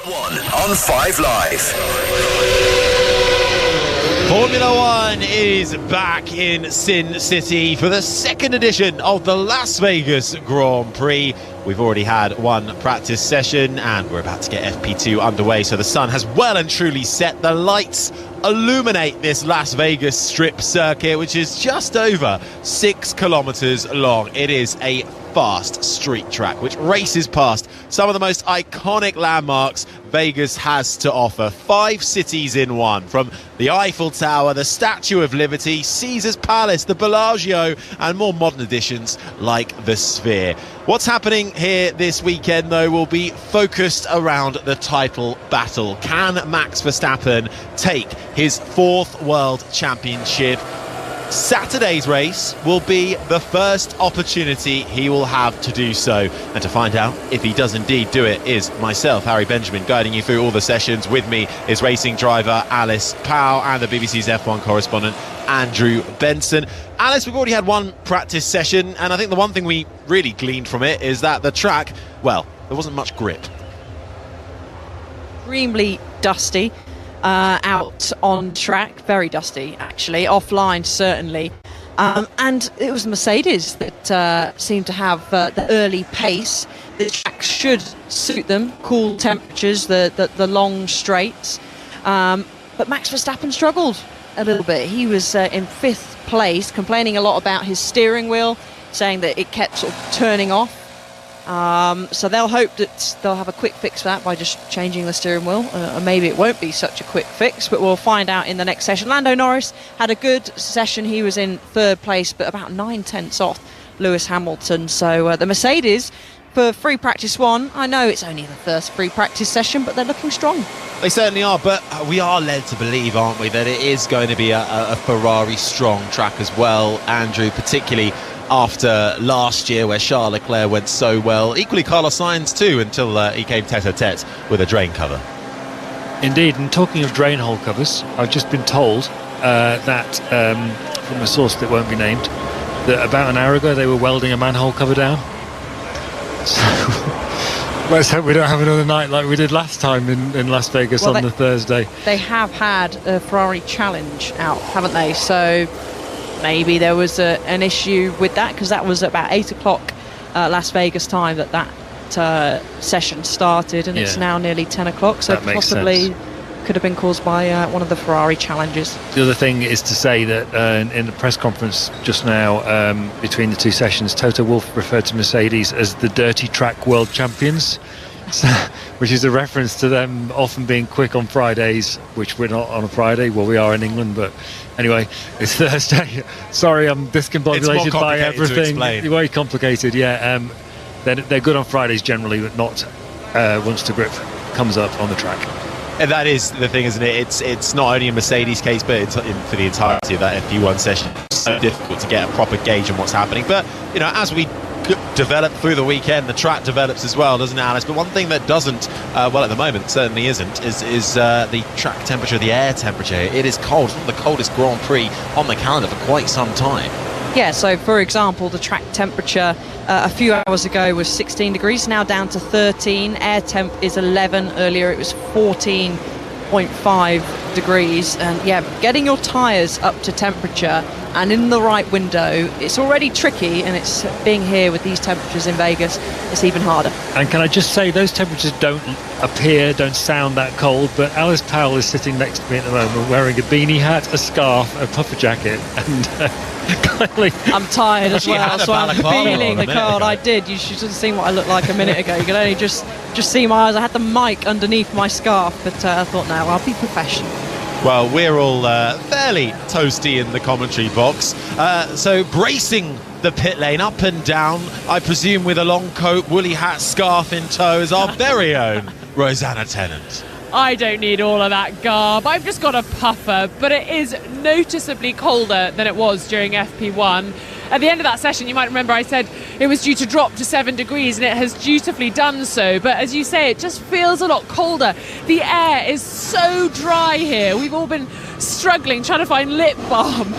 One on 5 Live. Formula One is back in Sin City for the second edition of the Las Vegas Grand Prix. We've already had one practice session and we're about to get FP2 underway, so the sun has well and truly set. The lights illuminate this Las Vegas Strip circuit, which is just over 6 kilometers long. It is a fast street track which races past some of the most iconic landmarks Vegas has to offer. 5 cities in one, from the Eiffel Tower, the Statue of Liberty, Caesar's Palace, the Bellagio, and more modern additions like the Sphere. What's happening here this weekend, though, will be focused around the title battle. Can Max Verstappen take his 4th World Championship? Saturday's race will be the first opportunity he will have to do so. And to find out if he does indeed do it is myself, Harry Benjamin, guiding you through all the sessions. With me is racing driver Alice Powell and the BBC's F1 correspondent Andrew Benson. Alice, we've already had one practice session, and I think the one thing we really gleaned from it is that the track, well, there wasn't much grip. Extremely dusty. Out on track, very dusty actually, offline certainly, and it was Mercedes that seemed to have the early pace. The track should suit them, cool temperatures, the long straights, but Max Verstappen struggled a little bit. He was in 5th place, complaining a lot about his steering wheel, saying that it kept sort of turning off. So they'll hope that they'll have a quick fix for that by just changing the steering wheel. Maybe it won't be such a quick fix, but we'll find out in the next session. Lando Norris had a good session. He was in 3rd place, but about 9/10 off Lewis Hamilton. So the Mercedes, for free practice 1, I know it's only the first free practice session, but they're looking strong. They certainly are, but we are led to believe, aren't we, that it is going to be a Ferrari strong track as well, Andrew, particularly after last year where Charles Leclerc went so well. Equally Carlos Sainz too, until he came tete-a-tete with a drain cover. Indeed, and talking of drain hole covers, I've just been told that from a source that won't be named, that about an hour ago they were welding a manhole cover down. So let's hope we don't have another night like we did last time in Las Vegas on the Thursday. They have had a Ferrari challenge out, haven't they? So maybe there was an issue with that, because that was about 8 o'clock Las Vegas time that session started, and it's now nearly 10 o'clock, so possibly could have been caused by one of the Ferrari challenges. The other thing is to say that in the press conference just now, between the 2 sessions, Toto Wolff referred to Mercedes as the dirty track world champions, which is a reference to them often being quick on Fridays, which we're not on a Friday. Well, we are in England, but anyway, it's Thursday. Sorry, I'm discombobulated by everything. Very complicated, yeah. They're good on Fridays generally, but not once the grip comes up on the track. And that is the thing, isn't it? It's not only a Mercedes case, but for the entirety of that FP1 session, it's so difficult to get a proper gauge on what's happening. But, you know, as we develop through the weekend, the track develops as well, doesn't it, Alice? But one thing that doesn't, well, at the moment certainly isn't, is the track temperature, the air temperature. It is cold. It's one of the coldest Grand Prix on the calendar for quite some time. Yeah, so for example, the track temperature a few hours ago was 16 degrees, now down to 13. Air temp is 11. Earlier it was 14.5 degrees. And yeah, getting your tyres up to temperature and in the right window, it's already tricky, and it's being here with these temperatures in Vegas, it's even harder. And can I just say, those temperatures don't sound that cold, but Alice Powell is sitting next to me at the moment wearing a beanie hat, a scarf, a puffer jacket, and I'm tired as well, so I'm feeling the cold. I did. You should have seen what I looked like a minute ago. You could only just see my eyes. I had the mic underneath my scarf, but I thought, no, I'll be professional. Well, we're all fairly toasty in the commentary box. So bracing the pit lane up and down, I presume with a long coat, woolly hat, scarf in tow, is our very own Rosanna Tennant. I don't need all of that garb. I've just got a puffer, but it is noticeably colder than it was during FP1. At the end of that session, you might remember I said it was due to drop to 7 degrees, and it has dutifully done so. But as you say, it just feels a lot colder. The air is so dry here. We've all been struggling, trying to find lip balm.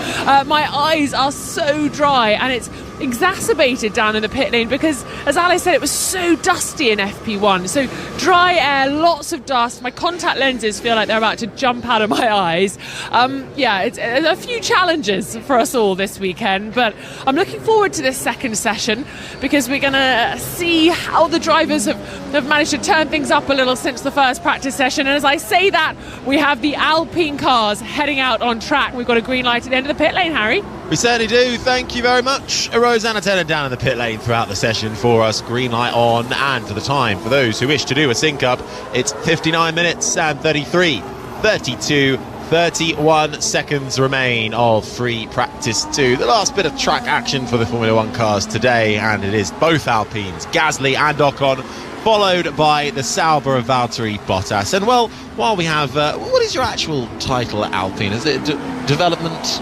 My eyes are so dry, and it's exacerbated down in the pit lane because, as Alice said, it was so dusty in FP1. So dry air, lots of dust. My contact lenses feel like they're about to jump out of my eyes. It's a few challenges for us all this weekend, but I'm looking forward to this second session because we're going to see how the drivers have managed to turn things up a little since the first practice session. And as I say that, we have the Alpine cars heading out on track. We've got a green light at the end of the pit lane, Harry. We certainly do. Thank you very much. Rosanna Tennant down in the pit lane throughout the session for us. Green light on, and for the time, for those who wish to do a sync up, it's 59 minutes and 31 seconds remain of free practice 2. The last bit of track action for the Formula 1 cars today, and it is both Alpines, Gasly and Ocon, followed by the Sauber of Valtteri Bottas. And well, while we have, what is your actual title at Alpine? Is it development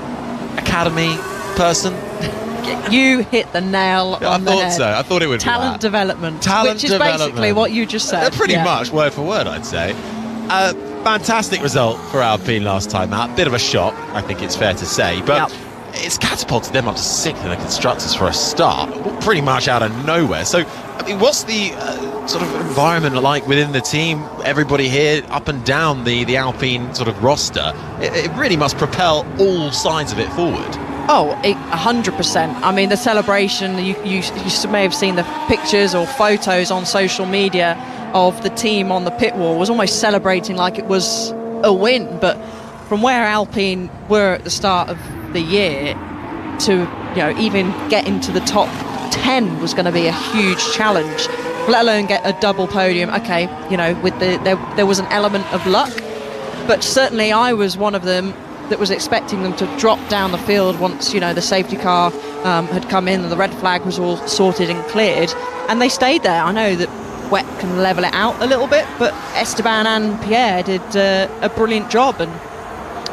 academy person? You hit the nail on the head. I thought so. I thought it would Talent be development, which is development. Basically what you just said. Pretty much, word for word, I'd say. Fantastic result for Alpine last time out. Bit of a shock, I think it's fair to say. But it's catapulted them up to 6th in the Constructors for a start, pretty much out of nowhere. So, I mean, what's the sort of environment like within the team? Everybody here, up and down the Alpine sort of roster, it really must propel all sides of it forward. Oh, 100%. I mean, the celebration, you may have seen the pictures or photos on social media of the team on the pit wall, was almost celebrating like it was a win. But from where Alpine were at the start of the year to, even get into the top 10 was going to be a huge challenge, let alone get a double podium. Okay, with there was an element of luck, but certainly I was one of them that was expecting them to drop down the field once the safety car had come in and the red flag was all sorted and cleared, and they stayed there. I know that wet can level it out a little bit, but Esteban and Pierre did a brilliant job, and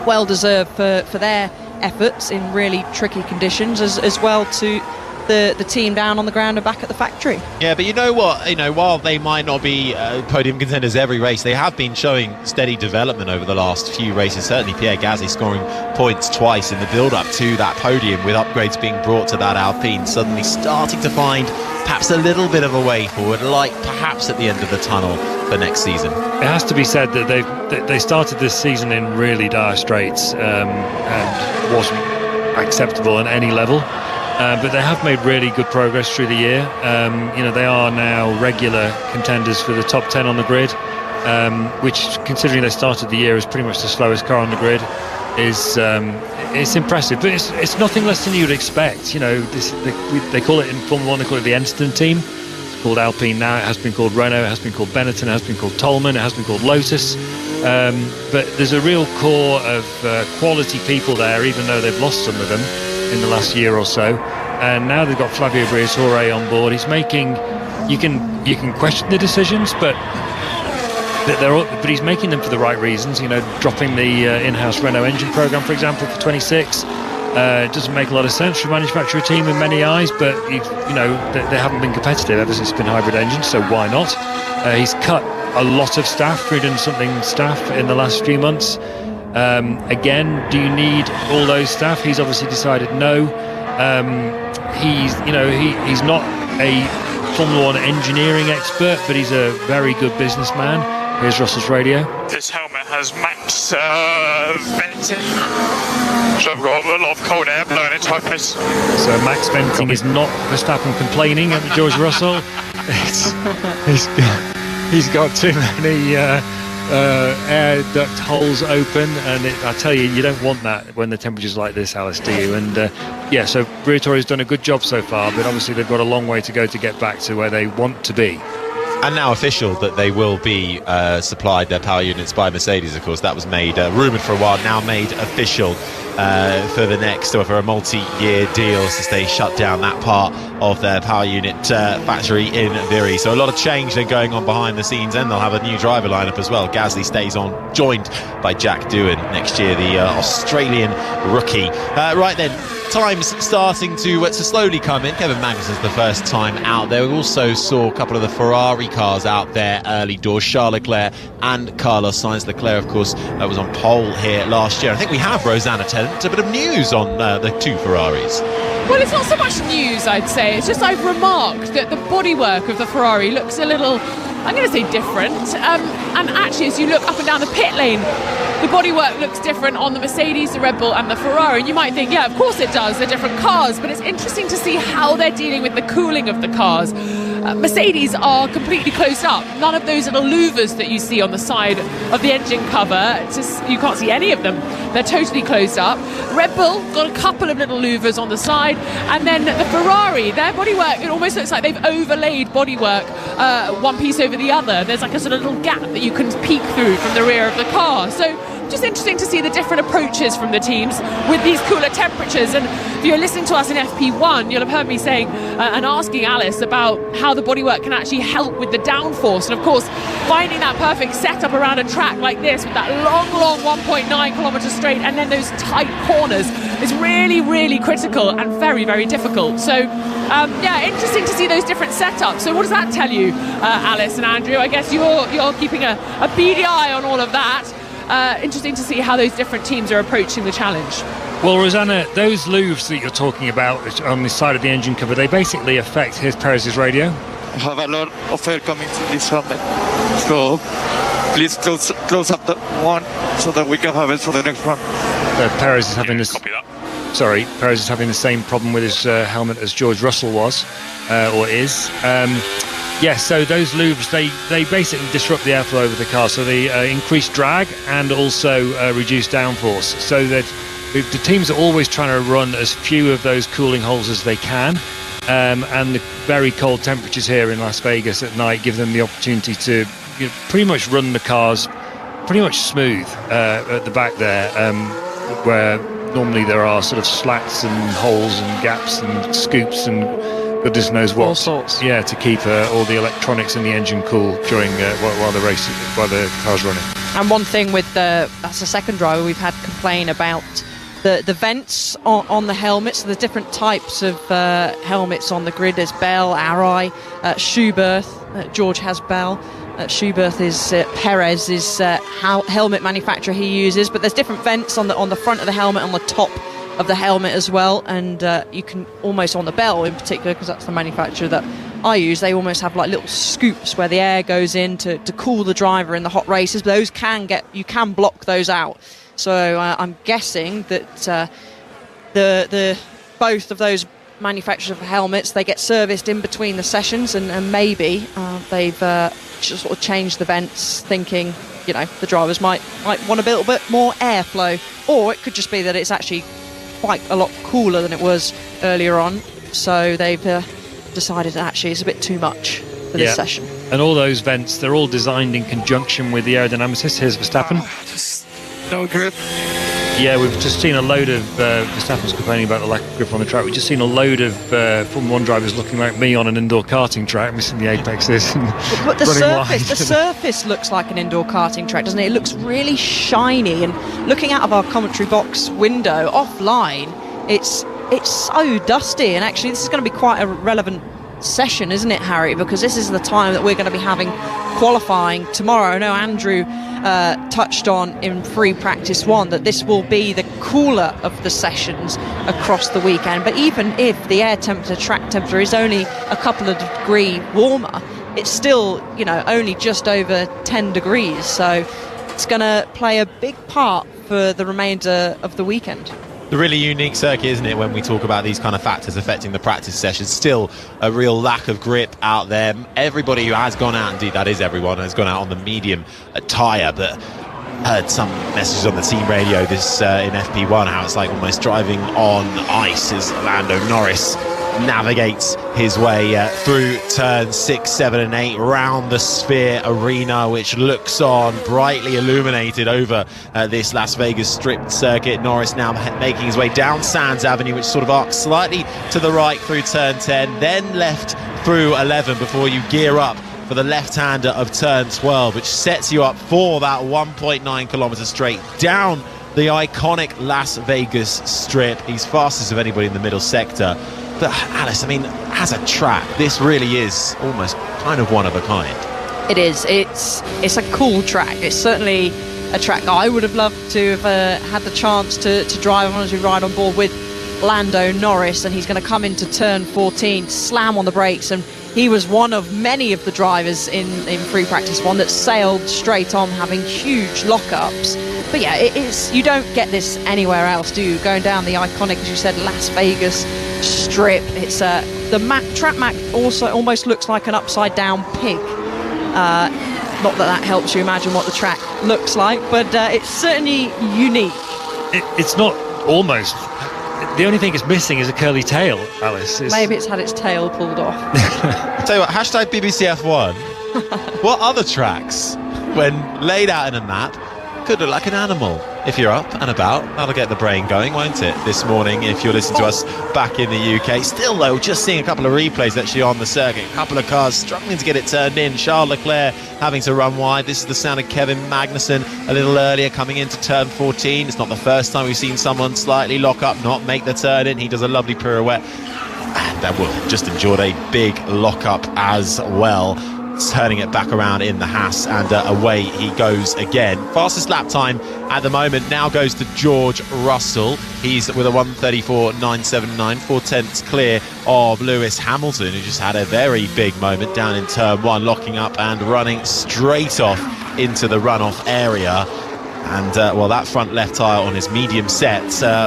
well deserved for their efforts in really tricky conditions, as well to the team down on the ground and back at the factory. Yeah, but you know what? While they might not be podium contenders every race, they have been showing steady development over the last few races. Certainly Pierre Gasly scoring points twice in the build-up to that podium, with upgrades being brought to that Alpine, suddenly starting to find perhaps a little bit of a way forward, like perhaps at the end of the tunnel for next season. It has to be said that they started this season in really dire straits and wasn't acceptable at any level. But they have made really good progress through the year. They are now regular contenders for the top 10 on the grid, which, considering they started the year as pretty much the slowest car on the grid, is it's impressive. But it's nothing less than you'd expect. They call it in Formula 1, they call it the Enstone team. It's called Alpine now. It has been called Renault. It has been called Benetton. It has been called Toleman. It has been called Lotus. But there's a real core of quality people there, even though they've lost some of them in the last year or so, and now they've got Flavio Briatore on board. He's making, you can question the decisions, but he's making them for the right reasons. Dropping the in-house Renault engine program, for example, for 26. It doesn't make a lot of sense for a manufacturer team in many eyes, but they haven't been competitive ever since it's been hybrid engines, so why not? He's cut a lot of staff, 300-something staff in the last few months. Again, do you need all those staff? He's obviously decided no. He's not a Formula 1 engineering expert, but he's a very good businessman. Here's Russell's radio. This helmet has max venting, so I've got a lot of cold air blowing into my face. So max venting is not Verstappen complaining at George Russell. He's got too many air duct holes open, and I tell you don't want that when the temperature's like this, Alice, do you? And so Briatore's done a good job so far, but obviously they've got a long way to go to get back to where they want to be. And now official that they will be supplied their power units by Mercedes, of course. That was made rumoured for a while, now made official for the next, or for a multi-year deal, since they shut down that part of their power unit factory in Viry. So a lot of change then going on behind the scenes, and they'll have a new driver lineup as well. Gasly stays on, joined by Jack Doohan next year, the Australian rookie. Right then, times starting to slowly come in. Kevin Magnussen's the first time out there. We also saw a couple of the Ferrari cars out there early doors, Charles Leclerc and Carlos Sainz. Leclerc, of course, was on pole here last year. I think we have Rosanna Tennant, a bit of news on the two Ferraris. Well, it's not so much news, I'd say. It's just I've remarked that the bodywork of the Ferrari looks a little, I'm going to say different. And actually, as you look up and down the pit lane, the bodywork looks different on the Mercedes, the Red Bull and the Ferrari. And you might think, yeah, of course it does. They're different cars. But it's interesting to see how they're dealing with the cooling of the cars. Mercedes are completely closed up. None of those little louvers that you see on the side of the engine cover, you can't see any of them. They're totally closed up. Red Bull got a couple of little louvers on the side, and then the Ferrari, their bodywork, it almost looks like they've overlaid bodywork one piece over the other. There's like a sort of little gap that you can peek through from the rear of the car. So just interesting to see the different approaches from the teams with these cooler temperatures. And if you're listening to us in FP1, you'll have heard me saying and asking Alice about how the bodywork can actually help with the downforce. And of course, finding that perfect setup around a track like this with that long 1.9 kilometre straight and then those tight corners is really, really critical and very, very difficult. So yeah, interesting to see those different setups. So what does that tell you, Alice and Andrew? I guess you're keeping a beady eye on all of that. Interesting to see how those different teams are approaching the challenge. Well, Rosanna, those louvers that you're talking about on the side of the engine cover, they basically affect Perez's radio. I have a lot of air coming to this helmet. So please close up the one so that we can have it for the next run. Perez is having this. Copy that. Sorry, Perez is having the same problem with his helmet as George Russell was, or is. Yes, so those louvers, they basically disrupt the airflow of the car, so they increase drag and also reduce downforce. So that the teams are always trying to run as few of those cooling holes as they can, and the very cold temperatures here in Las Vegas at night give them the opportunity to pretty much run the cars pretty much smooth at the back there, where normally there are sort of slats and holes and gaps and scoops and goodness knows what. All sorts. Yeah, to keep all the electronics in the engine cool during while the car's running. And one thing with that's the second driver we've had complain about the vents on the helmets. So there's different types of helmets on the grid. There's Bell, Arai, Schuberth. George has Bell. Schuberth is Perez's helmet manufacturer he uses. But there's different vents on the front of the helmet, on the top of the helmet as well, and you can almost, on the Bell in particular, because that's the manufacturer that I use, they almost have like little scoops where the air goes in to cool the driver in the hot races. But those you can block those out. So I'm guessing that the both of those manufacturers of helmets, they get serviced in between the sessions, and maybe they've just sort of changed the vents, thinking the drivers might want a little bit more airflow, or it could just be that it's actually quite a lot cooler than it was earlier on, so they've decided that actually it's a bit too much for this session. And all those vents, they're all designed in conjunction with the aerodynamicists. Here's Verstappen. No grip. Yeah, we've just seen a load of Verstappen's complaining about the lack of grip on the track. We've just seen a load of Formula 1 drivers looking like me on an indoor karting track, missing the apexes and but the running surface looks like an indoor karting track, doesn't it? It looks really shiny, and looking out of our commentary box window offline, it's so dusty. And actually, this is going to be quite a relevant session, isn't it, Harry? Because this is the time that we're going to be having qualifying tomorrow. I know Andrew touched on in free practice one that this will be the cooler of the sessions across the weekend, but even if the track temperature is only a couple of degrees warmer, it's still only just over 10 degrees, so it's going to play a big part for the remainder of the weekend. The really unique circuit, isn't it, when we talk about these kind of factors affecting the practice sessions? Still a real lack of grip out there. Everybody who has gone out, indeed that is everyone, has gone out on the medium tyre, but heard some messages on the team radio this in FP1 how it's like almost driving on ice as Lando Norris navigates his way through turns 6, 7 and 8 round the Sphere Arena, which looks on brightly illuminated over this Las Vegas Strip circuit. Norris now making his way down Sands Avenue, which sort of arcs slightly to the right through turn 10, then left through 11 before you gear up for the left-hander of turn 12, which sets you up for that 1.9 kilometre straight down the iconic Las Vegas Strip. He's fastest of anybody in the middle sector. But Alice, I mean, as a track, this really is almost kind of one of a kind. It is. It's a cool track. It's certainly a track I would have loved to have had the chance to drive on as we ride on board with Lando Norris, and he's going to come into turn 14, slam on the brakes, and he was one of many of the drivers in free practice one that sailed straight on, having huge lockups. But yeah, you don't get this anywhere else, do you? Going down the iconic, as you said, Las Vegas strip. It's the track map also almost looks like an upside down pig. Not that helps you imagine what the track looks like, but it's certainly unique. It's not almost. The only thing it's missing is a curly tail, Alice. Maybe it's had its tail pulled off. Tell you what, hashtag BBC F1. What other tracks, when laid out in a map, could look like an animal? If you're up and about, that'll get the brain going, won't it? This morning, if you're listening to us back in the UK. Still, though, just seeing a couple of replays actually on the circuit. A couple of cars struggling to get it turned in. Charles Leclerc having to run wide. This is the sound of Kevin Magnussen a little earlier coming into turn 14. It's not the first time we've seen someone slightly lock up, not make the turn in. He does a lovely pirouette. And we'll just enjoyed a big lock-up as well. Turning it back around in the Haas, and away he goes again. Fastest lap time at the moment now goes to George Russell. He's with a 1:34.979, 4/10 clear of Lewis Hamilton, who just had a very big moment down in turn 1, locking up and running straight off into the runoff area. And that front left tyre on his medium set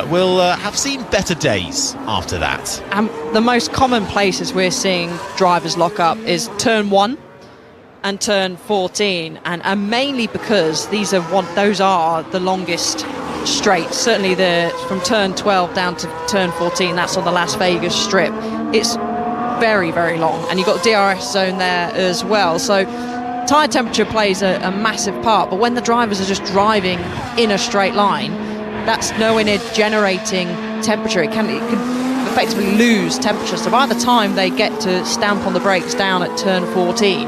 will have seen better days after that. The most common places we're seeing drivers lock up is turn 1 and turn 14, and mainly because those are the longest straights. Certainly from turn 12 down to turn 14, that's on the Las Vegas strip. It's very, very long, and you've got DRS zone there as well. So tyre temperature plays a massive part, but when the drivers are just driving in a straight line, that's nowhere near generating temperature. It can effectively lose temperature. So by the time they get to stamp on the brakes down at turn 14,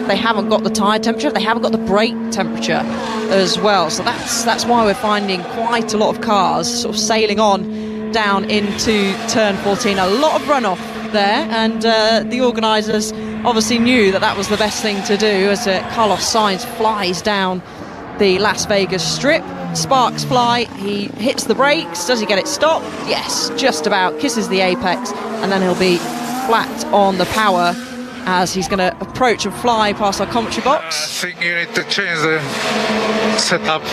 they haven't got the tyre temperature, they haven't got the brake temperature as well. So that's why we're finding quite a lot of cars sort of sailing on down into turn 14. A lot of runoff there, and the organisers obviously knew that was the best thing to do as Carlos Sainz flies down the Las Vegas strip. Sparks fly, he hits the brakes. Does he get it stopped? Yes, just about. Kisses the apex, and then he'll be flat on the power as he's going to approach and fly past our commentary box. I think you need to change the setup.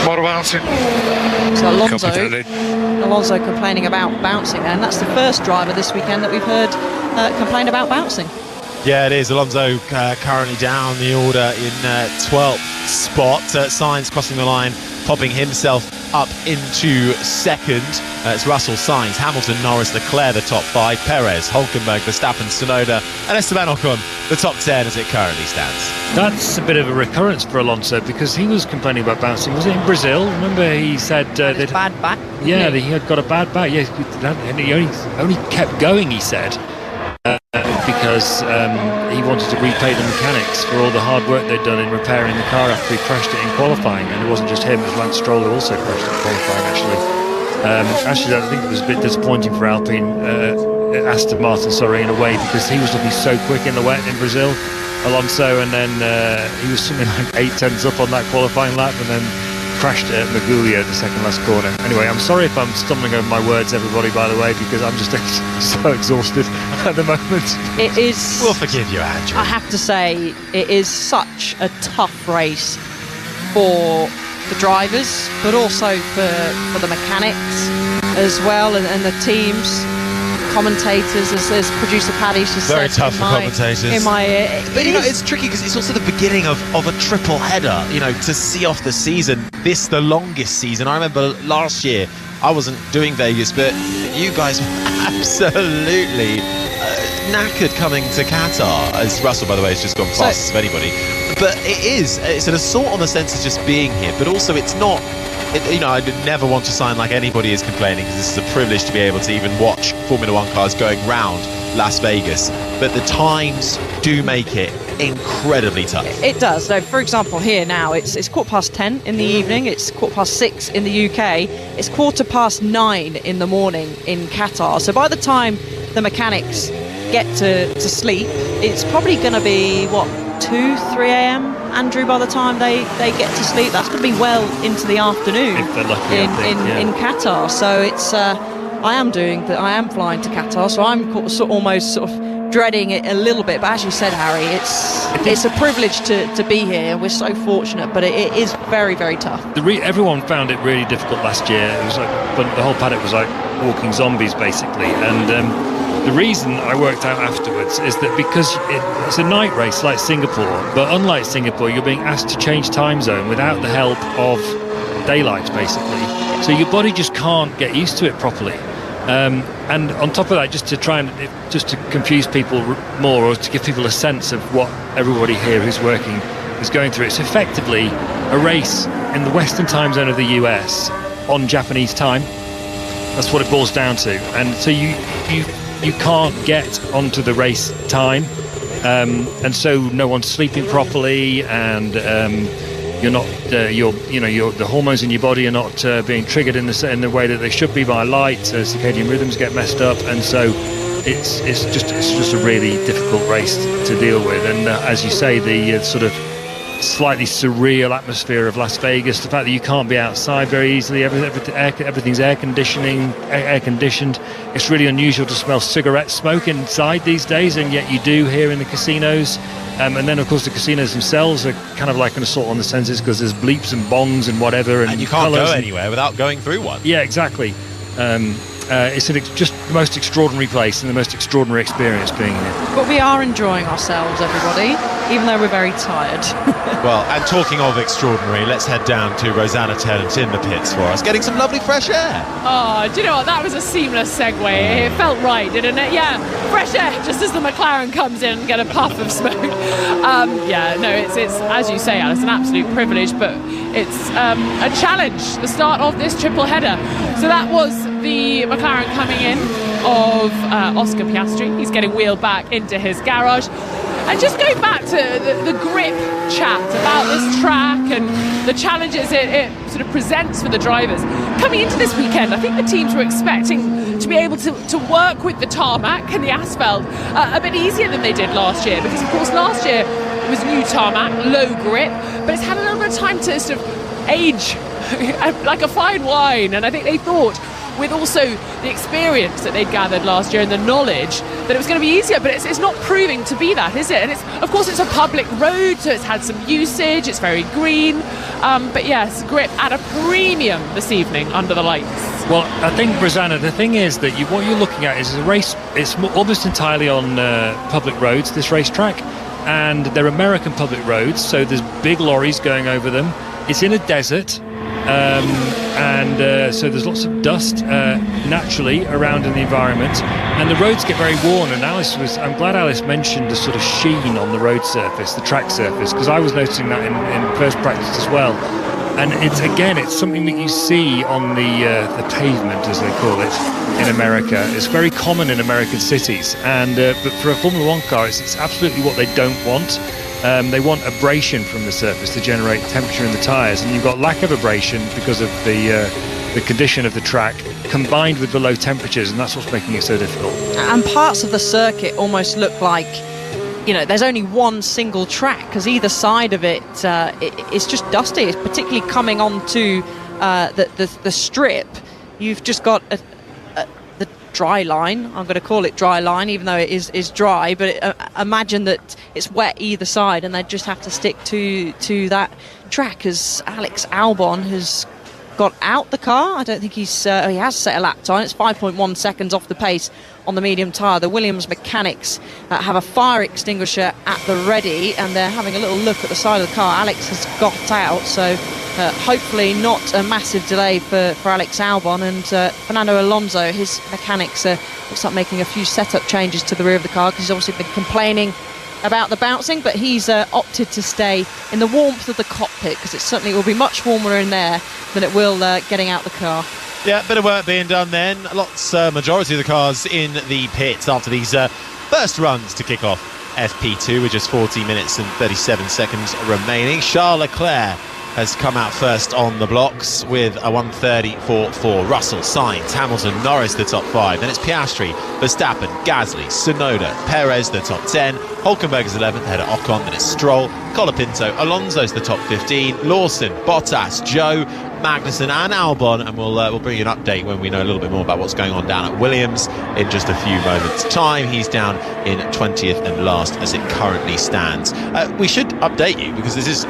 More bouncing. So Alonso complaining about bouncing, and that's the first driver this weekend that we've heard complain about bouncing. Yeah, it is. Alonso currently down the order in 12th spot. Sainz crossing the line, popping himself up into second. It's Russell, Sainz, Hamilton, Norris, Leclerc, the top 5, Perez, Hülkenberg, Verstappen, Tsunoda, and Esteban Ocon, the top 10 as it currently stands. That's a bit of a recurrence for Alonso, because he was complaining about bouncing. Was it in Brazil? Remember he said that bad back. Yeah, he had got a bad back. Yeah, and he only kept going, he said, because he wanted to repay the mechanics for all the hard work they'd done in repairing the car after he crashed it in qualifying. And it wasn't just him, it was Lance Stroll who also crashed in qualifying, actually. Actually, I think it was a bit disappointing for Alpine, Aston Martin, in a way, because he was looking so quick in the wet in Brazil, Alonso, and then he was something like 8/10 up on that qualifying lap, and then crashed at Maguglia at the second last corner. Anyway, I'm sorry if I'm stumbling over my words, everybody, by the way, because I'm just so exhausted at the moment. It is. We'll forgive you, Andrew. I have to say, it is such a tough race for the drivers, but also for the mechanics as well, and the teams, commentators, as producer Paddy's just very said. Very tough for commentators. In my ear. But it's tricky because it's also the beginning of a triple header, to see off the season, the longest season. I remember last year, I wasn't doing Vegas, but you guys were absolutely knackered coming to Qatar, as Russell, by the way, has just gone fastest of anybody. But it's an assault on the sense of just being here, but also it's not, I would never want to sign like anybody is complaining, because this is a privilege to be able to even watch Formula One cars going round Las Vegas, but the times do make it incredibly tough. It does. So, for example, here now it's 10:15 in the evening, it's 6:15 in the UK, it's 9:15 in the morning in Qatar. So by the time the mechanics get to sleep, it's probably going to be 2-3 a.m. Andrew, by the time they get to sleep. That's going to be well into the afternoon if they're lucky, in Qatar. So it's I am flying to Qatar, so I'm almost sort of dreading it a little bit. But as you said, Harry, it's a privilege to be here. We're so fortunate, but it is very, very tough. Everyone found it really difficult last year. It was but the whole paddock was like walking zombies, basically. And the reason I worked out afterwards is that because it's a night race like Singapore, but unlike Singapore, you're being asked to change time zone without the help of daylight, basically. So your body just can't get used to it properly. And on top of that, just to confuse people more, or to give people a sense of what everybody here who's working is going through, it's effectively a race in the Western time zone of the US on Japanese time. That's what it boils down to. And so you can't get onto the race time, and so no one's sleeping properly, and you're not the hormones in your body are not being triggered in the way that they should be by light. Circadian rhythms get messed up, and so it's just a really difficult race to deal with. And as you say, the sort of slightly surreal atmosphere of Las Vegas, the fact that you can't be outside very easily, everything's air conditioned. It's really unusual to smell cigarette smoke inside these days, and yet you do here in the casinos. And then of course the casinos themselves are kind of like an assault on the senses, because there's bleeps and bongs and whatever, and you can't go anywhere without going through one. Yeah, exactly. It's just the most extraordinary place and the most extraordinary experience being here. But we are enjoying ourselves, everybody, even though we're very tired. Well, and talking of extraordinary, let's head down to Rosanna Tennant in the pits for us, getting some lovely fresh air. Oh, do you know what? That was a seamless segue. It felt right, didn't it? Yeah, fresh air, just as the McLaren comes in and get a puff of smoke. It's as you say, Alice, an absolute privilege, but it's a challenge, the start of this triple header. So that was the McLaren coming in of Oscar Piastri. He's getting wheeled back into his garage. And just going back to the grip chat about this track and the challenges it sort of presents for the drivers. Coming into this weekend, I think the teams were expecting to be able to work with the tarmac and the asphalt a bit easier than they did last year, because of course last year it was new tarmac, low grip, but it's had a little bit of time to sort of age like a fine wine. And I think they thought, with also the experience that they'd gathered last year and the knowledge, that it was going to be easier, but it's not proving to be that, is it? And of course it's a public road, so it's had some usage, it's very green, but yes, grip at a premium this evening under the lights. Well, I think, Rosanna, the thing is that what you're looking at is a race. It's almost entirely on public roads, this racetrack, and they're American public roads, so there's big lorries going over them. It's in a desert. So there's lots of dust naturally around in the environment, and the roads get very worn. And I'm glad Alice mentioned the sort of sheen on the road surface, the track surface, because I was noticing that in first practice as well. And it's something that you see on the pavement, as they call it, in America. It's very common in American cities, and but for a Formula One car, it's absolutely what they don't want. They want abrasion from the surface to generate temperature in the tyres, and you've got lack of abrasion because of the condition of the track combined with the low temperatures, and that's what's making it so difficult. And parts of the circuit almost look like, there's only one single track, because either side of it's just dusty. It's particularly coming onto the strip. You've just got the dry line. I'm going to call it dry line, even though it is dry, but imagine that it's wet either side, and they just have to stick to that track. As Alex Albon has got out the car, I don't think he has set a lap time. It's 5.1 seconds off the pace on the medium tyre. The Williams mechanics have a fire extinguisher at the ready, and they're having a little look at the side of the car. Alex has got out, so hopefully not a massive delay for Alex Albon. And Fernando Alonso, his mechanics looks like making a few setup changes to the rear of the car, because he's obviously been complaining about the bouncing, but he's opted to stay in the warmth of the cockpit, because it certainly will be much warmer in there than it will getting out the car. Yeah, bit of work being done then. Majority of the cars in the pits after these first runs to kick off FP2 with just 40 minutes and 37 seconds remaining. Charles Leclerc has come out first on the blocks with a 1:34.4. Russell, Sainz, Hamilton, Norris the top 5. Then it's Piastri, Verstappen, Gasly, Tsunoda, Perez the top 10. Hulkenberg is 11th ahead of Ocon. Then it's Stroll, Colapinto, Alonso's the top 15. Lawson, Bottas, Joe, Magnussen and Albon, and we'll bring you an update when we know a little bit more about what's going on down at Williams in just a few moments' time. He's down in 20th and last as it currently stands. We should update you because this is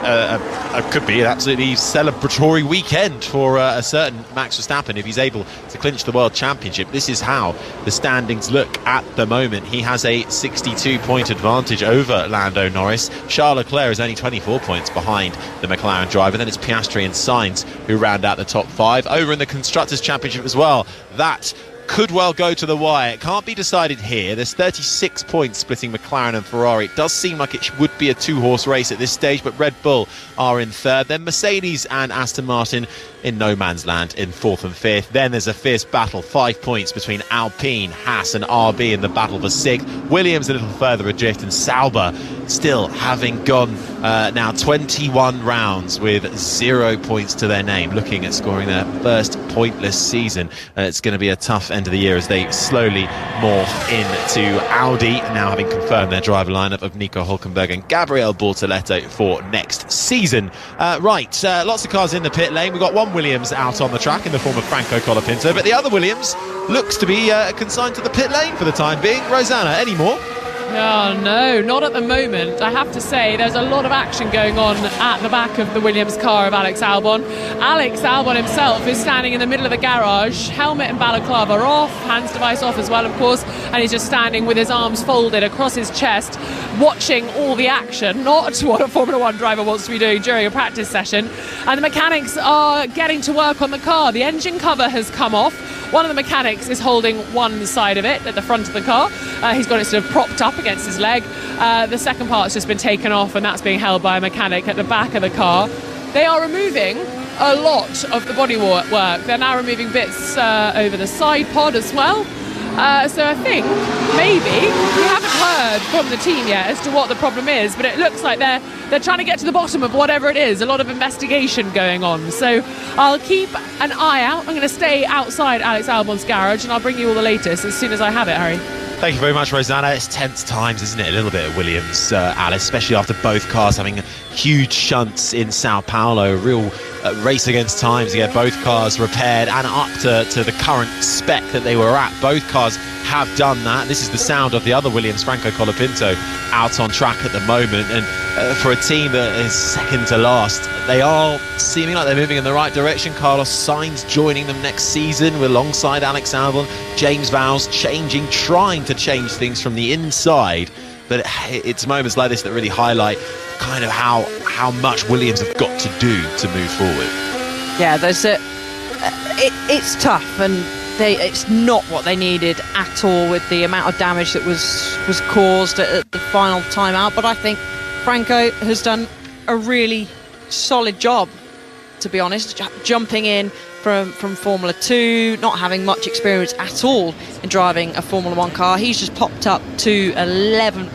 could be an absolutely celebratory weekend for a certain Max Verstappen if he's able to clinch the World Championship. This is how the standings look at the moment. He has a 62-point advantage over Lando Norris. Charles Leclerc is only 24 points behind the McLaren driver. Then it's Piastri and Sainz who round out the top 5. Over in the Constructors' Championship as well, that could well go to the wire. It can't be decided here. There's 36 points splitting McLaren and Ferrari. It does seem like it would be a 2-horse race at this stage, but Red Bull are in 3rd. Then Mercedes and Aston Martin in no man's land in 4th and 5th. Then there's a fierce battle, 5 points between Alpine, Haas and RB in the battle for 6th. Williams a little further adrift, and Sauber still having gone now 21 rounds with 0 points to their name, looking at scoring their first pointless season. It's going to be a tough end of the year as they slowly morph into Audi, now having confirmed their driver lineup of Nico Hulkenberg and Gabriel Bortoleto for next season. Lots of cars in the pit lane. We've got one Williams out on the track in the form of Franco Colapinto, but the other Williams looks to be consigned to the pit lane for the time being. Rosanna, any more? Oh no, not at the moment. I have to say there's a lot of action going on at the back of the Williams car of Alex Albon. Alex Albon himself is standing in the middle of the garage, helmet and balaclava off, hands device off as well of course, and he's just standing with his arms folded across his chest, watching all the action, not what a Formula 1 driver wants to be doing during a practice session. And the mechanics are getting to work on the car. The engine cover has come off. One of the mechanics is holding one side of it at the front of the car. He's got it sort of propped up against his leg. The second part's just been taken off, and that's being held by a mechanic at the back of the car. They are removing a lot of the bodywork. They're now removing bits over the side pod as well. So I think maybe we haven't heard from the team yet as to what the problem is, but it looks like they're trying to get to the bottom of whatever it is. A lot of investigation going on. So I'll keep an eye out. I'm going to stay outside Alex Albon's garage, and I'll bring you all the latest as soon as I have it, Harry. Thank you very much, Rosanna. It's tense times, isn't it? A little bit of Williams, Alice, especially after both cars having huge shunts in Sao Paulo. A real race against time to get both cars repaired and up to the current spec that they were at. Both cars have done that. This is the sound of the other Williams, Franco Colapinto, out on track at the moment. And for a team that is second to last, they are seeming like they're moving in the right direction. Carlos Sainz joining them next season alongside Alex Albon. James Vowles trying to change things from the inside. But it's moments like this that really highlight kind of how much Williams have got to do to move forward. Yeah, it's tough, and it's not what they needed at all with the amount of damage that was caused at the final timeout. But I think Franco has done a really solid job, to be honest, jumping in from Formula 2, not having much experience at all in driving a Formula 1 car. He's just popped up to 11th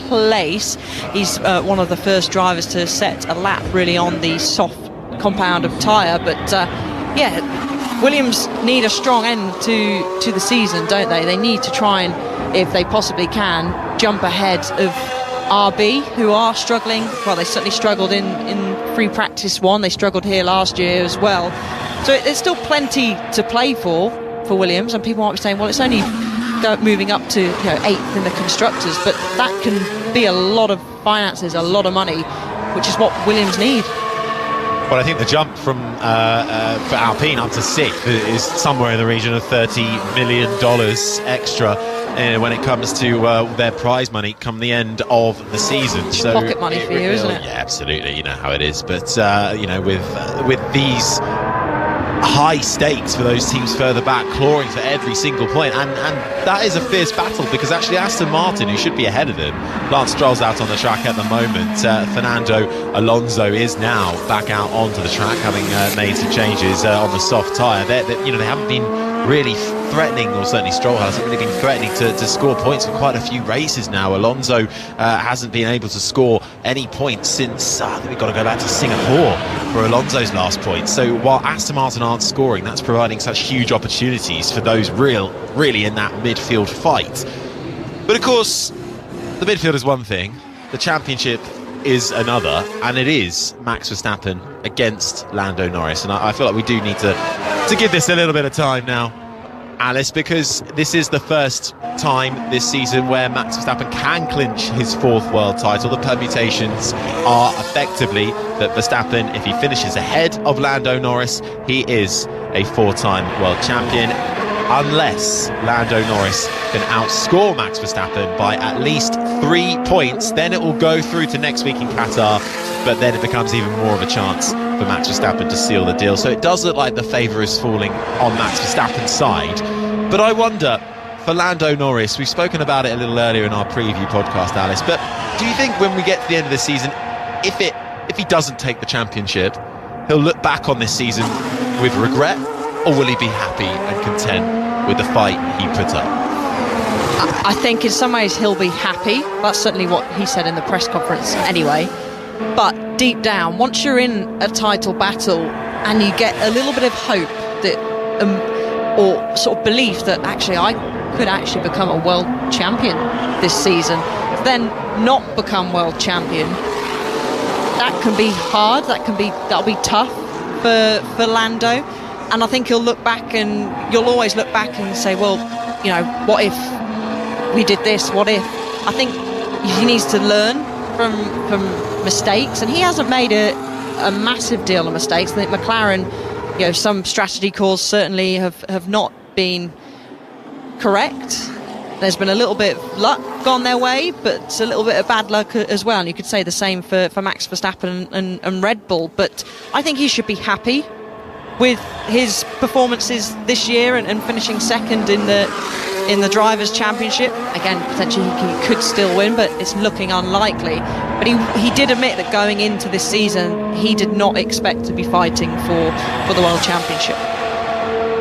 place. He's one of the first drivers to set a lap really on the soft compound of tyre. But Williams need a strong end to the season, don't they? They need to try and, if they possibly can, jump ahead of RB, who are struggling. Well, they certainly struggled in free practice 1. They struggled here last year as well. So there's still plenty to play for Williams, and people might be saying, well, it's only moving up to 8th in the constructors, but that can be a lot of finances, a lot of money, which is what Williams need. Well, I think the jump from for Alpine up to 6th is somewhere in the region of $30 million extra when it comes to their prize money come the end of the season. So pocket money for you, isn't it? Yeah, absolutely. You know how it is. But with these high stakes for those teams further back, clawing for every single point, and that is a fierce battle, because actually Aston Martin, who should be ahead of them, Lance Stroll's out on the track at the moment. Fernando Alonso is now back out onto the track, having made some changes on the soft tyre. They haven't been really threatening, or certainly Stroll hasn't really been threatening to score points for quite a few races now. Alonso hasn't been able to score any points since I think we've got to go back to Singapore for Alonso's last point. So while Aston Martin aren't scoring, that's providing such huge opportunities for those really in that midfield fight. But of course, the midfield is one thing, the championship is another, and it is Max Verstappen against Lando Norris. And I feel like we do need to give this a little bit of time now, Alice, because this is the first time this season where Max Verstappen can clinch his 4th world title. The permutations are effectively that Verstappen, if he finishes ahead of Lando Norris, he is a 4-time world champion, unless Lando Norris can outscore Max Verstappen by at least 3 points. Then it will go through to next week in Qatar, but then it becomes even more of a chance for Max Verstappen to seal the deal. So it does look like the favour is falling on Max Verstappen's side. But I wonder, for Lando Norris, we've spoken about it a little earlier in our preview podcast, Alice, but do you think when we get to the end of the season, if he doesn't take the championship, he'll look back on this season with regret, or will he be happy and content with the fight he put up? I think in some ways he'll be happy. That's certainly what he said in the press conference anyway. But deep down, once you're in a title battle and you get a little bit of hope that, or sort of belief that actually I could actually become a world champion this season, then not become world champion, that can be hard. That'll be tough for Lando. And I think he'll look back, and you'll always look back and say, well, you know, what if we did this? What if? I think he needs to learn from mistakes, and he hasn't made a massive deal of mistakes. I think McLaren, you know, some strategy calls certainly have not been correct. There's been a little bit of luck gone their way, but a little bit of bad luck as well. And you could say the same for Max Verstappen and Red Bull. But I think he should be happy with his performances this year and finishing second in the Drivers' Championship. Again, potentially he could still win, but it's looking unlikely. But he did admit that going into this season, he did not expect to be fighting for the World Championship.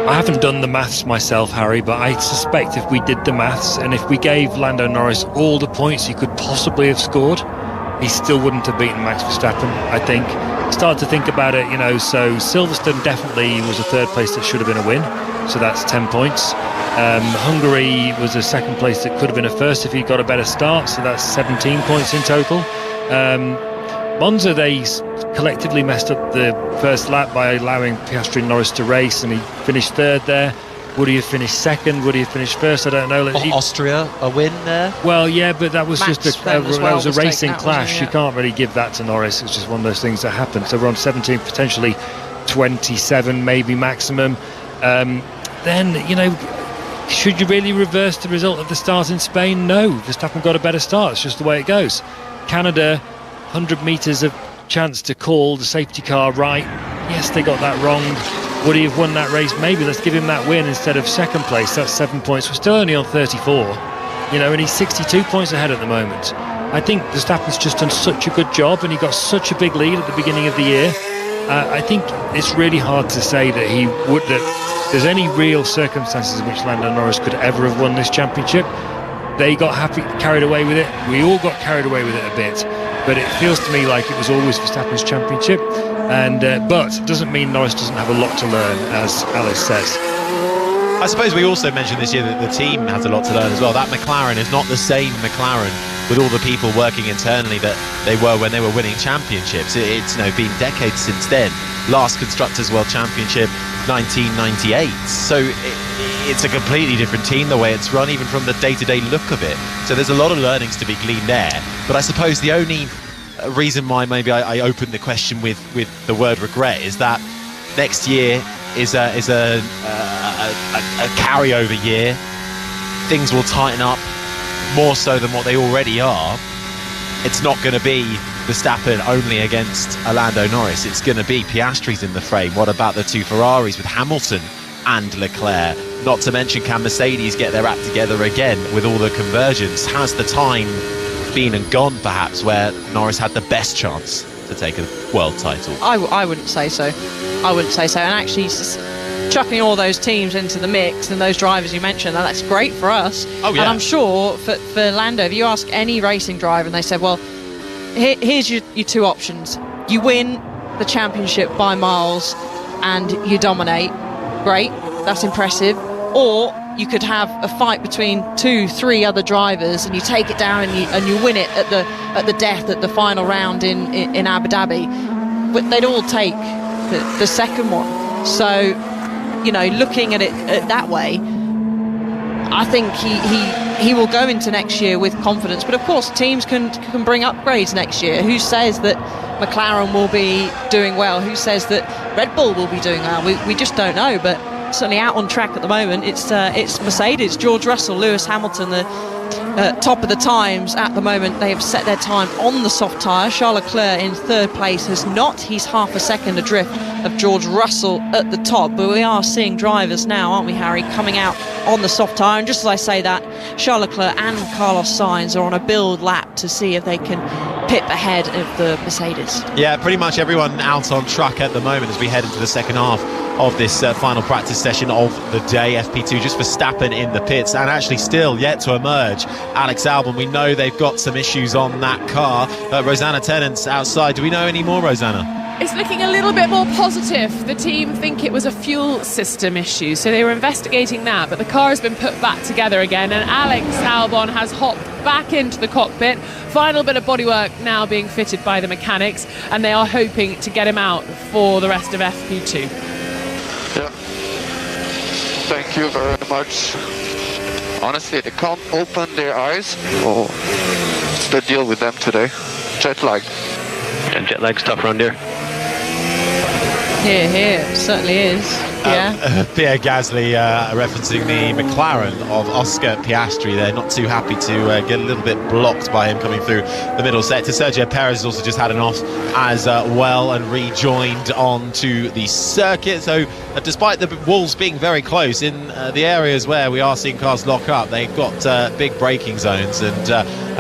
I haven't done the maths myself, Harry, but I suspect if we did the maths and if we gave Lando Norris all the points he could possibly have scored, he still wouldn't have beaten Max Verstappen, I think. Started to think about it, you know, so Silverstone definitely was a 3rd place that should have been a win, so that's 10 points. Hungary was a 2nd place that could have been a 1st if he got a better start, so that's 17 points in total. Monza, they collectively messed up the first lap by allowing Piastri and Norris to race, and he finished 3rd there. Would he have finished 2nd? Would he have finished 1st? I don't know. Austria, a win there? Well, yeah, but that was Max just that was a racing clash. Yeah. You can't really give that to Norris. It's just one of those things that happened. So we're on 17, potentially 27, maybe maximum. Then, you know, should you really reverse the result of the start in Spain? No, Verstappen got a better start. It's just the way it goes. Canada, 100 metres of chance to call the safety car right. Yes, they got that wrong. Would he have won that race? Maybe. Let's give him that win instead of 2nd place. That's 7 points. We're still only on 34, you know, and he's 62 points ahead at the moment. I think Verstappen's just done such a good job, and he got such a big lead at the beginning of the year. I think it's really hard to say that there's any real circumstances in which Lando Norris could ever have won this championship. They got carried away with it. We all got carried away with it a bit. But it feels to me like it was always Verstappen's championship. And but it doesn't mean Norris doesn't have a lot to learn, as Alice says. I suppose we also mentioned this year that the team has a lot to learn as well. That McLaren is not the same McLaren with all the people working internally that they were when they were winning championships. It's been decades since then. Last Constructors' World Championship, 1998. So it's a completely different team, the way it's run, even from the day-to-day look of it. So there's a lot of learnings to be gleaned there. But I suppose the only reason why maybe I opened the question with the word regret is that next year is a carryover year. Things will tighten up more so than what they already are. It's not going to be Verstappen only against Lando Norris. It's going to be Piastri's in the frame. What about the 2 Ferraris with Hamilton and Leclerc? Not to mention, can Mercedes get their act together again with all the conversions? Has the time been and gone perhaps where Norris had the best chance to take a world title? I wouldn't say so. And actually, chucking all those teams into the mix and those drivers you mentioned, that's great for us. Oh, yeah. And I'm sure for Lando, if you ask any racing driver and they said, well, here's your 2 options. You win the championship by miles and you dominate, great, that's impressive. Or you could have a fight between 2-3 other drivers and you take it down and you win it at the death at the final round in Abu Dhabi. But they'd all take the second one. So, you know, looking at it that way, I think he will go into next year with confidence. But of course, teams can bring upgrades next year. Who says that McLaren will be doing well? Who says that Red Bull will be doing well? We just don't know. But certainly out on track at the moment, it's Mercedes, George Russell, Lewis Hamilton, the top of the times at the moment. They have set their time on the soft tyre. Charles Leclerc in third place has not. He's half a second adrift of George Russell at the top. But we are seeing drivers now, aren't we, Harry, coming out on the soft tyre. And just as I say that, Charles Leclerc and Carlos Sainz are on a build lap to see if they can pip ahead of the Mercedes. Yeah, pretty much everyone out on track at the moment as we head into the second half of this final practice session of the day. FP2 just Verstappen in the pits, and actually still yet to emerge Alex Albon. We know they've got some issues on that car. Rosanna Tennant's outside. Do we know any more, Rosanna? It's looking a little bit more positive. The team think it was a fuel system issue, so they were investigating that, but the car has been put back together again, and Alex Albon has hopped back into the cockpit. Final bit of bodywork now being fitted by the mechanics, and they are hoping to get him out for the rest of FP2. Yeah. Thank you very much. Honestly, they can't open their eyes. Oh, it's the deal with them today. Jet lag. And jet lag stuff around here. Here, certainly is. Yeah. Pierre Gasly referencing the McLaren of Oscar Piastri. They're not too happy to get a little bit blocked by him coming through the middle sector. Sergio Perez has also just had an off as well and rejoined onto the circuit. So despite the walls being very close in the areas where we are seeing cars lock up, they've got big braking zones and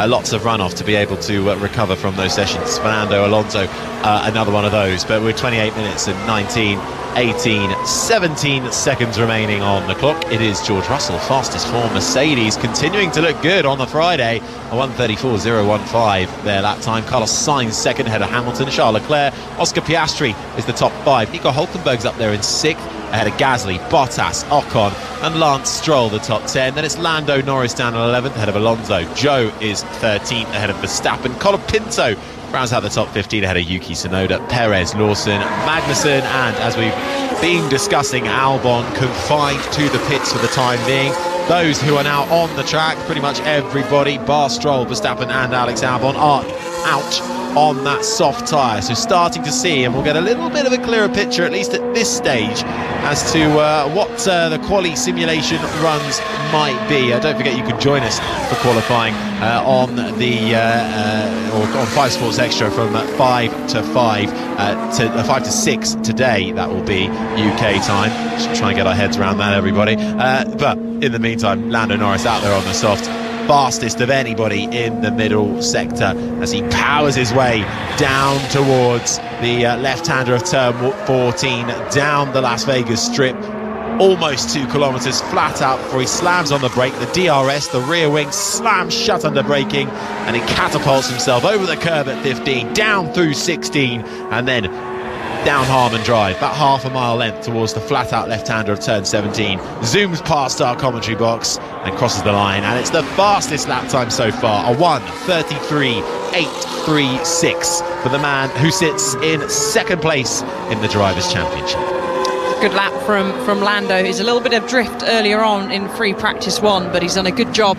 lots of runoff to be able to recover from those sessions. Fernando Alonso, another one of those. But we're 28 minutes and 19, 18, 17 seconds remaining on the clock. It is George Russell, fastest for Mercedes, continuing to look good on the Friday. A 1:34.015 their lap time. Carlos Sainz second ahead of Hamilton. Charles Leclerc, Oscar Piastri is the top 5. Nico Hulkenberg's up there in 6th ahead of Gasly, Bottas, Ocon and Lance Stroll, the top 10. Then it's Lando Norris down at 11th ahead of Alonso. Joe is 13th ahead of Verstappen. Colapinto rounds out the top 15 ahead of Yuki Tsunoda, Perez, Lawson, Magnussen, and as we've been discussing, Albon confined to the pits for the time being. Those who are now on the track, pretty much everybody, bar Stroll, Verstappen and Alex Albon, are out on that soft tyre. So starting to see, and we'll get a little bit of a clearer picture, at least at this stage, as to what the quali simulation runs might be. Don't forget you can join us for qualifying on the or on 5 Sports Extra from 5 to 5 to 6 today. That will be UK time. Just try and get our heads around that, everybody. But in the meantime, Lando Norris out there on the soft, fastest of anybody in the middle sector as he powers his way down towards the left-hander of turn 14, down the Las Vegas strip, almost 2 kilometers flat out before he slams on the brake. The DRS, the rear wing, slams shut under braking, and he catapults himself over the curb at 15, down through 16, and then down Harmon Drive, about half a mile length towards the flat-out left-hander of turn 17, zooms past our commentary box and crosses the line, and it's the fastest lap time so far, a 1:33.836 for the man who sits in second place in the Drivers' Championship. Good lap from Lando. He's a little bit of drift earlier on in free practice 1, but he's done a good job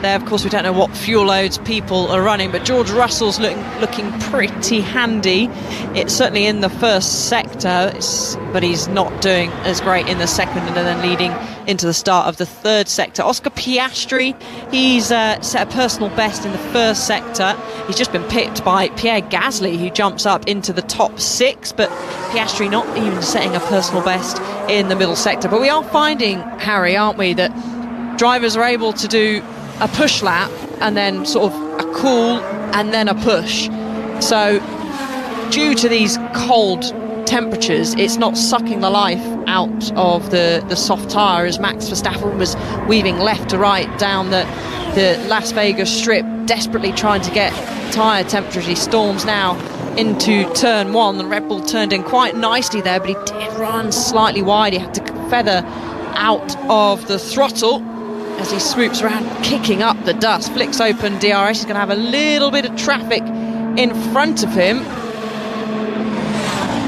there. Of course, we don't know what fuel loads people are running, but George Russell's looking pretty handy. It's certainly in the first sector, but he's not doing as great in the second, and then leading into the start of the third sector. Oscar Piastri, he's set a personal best in the first sector. He's just been pipped by Pierre Gasly, who jumps up into the top 6, but Piastri not even setting a personal best in the middle sector. But we are finding, Harry, aren't we, that drivers are able to do a push lap and then sort of a cool and then a push. So due to these cold temperatures, it's not sucking the life out of the soft tyre, as Max Verstappen was weaving left to right down the Las Vegas strip, desperately trying to get tyre temperature. He storms now into turn 1. The Red Bull turned in quite nicely there, but he did run slightly wide. He had to feather out of the throttle as he swoops around, kicking up the dust. Flicks open DRS. He's going to have a little bit of traffic in front of him.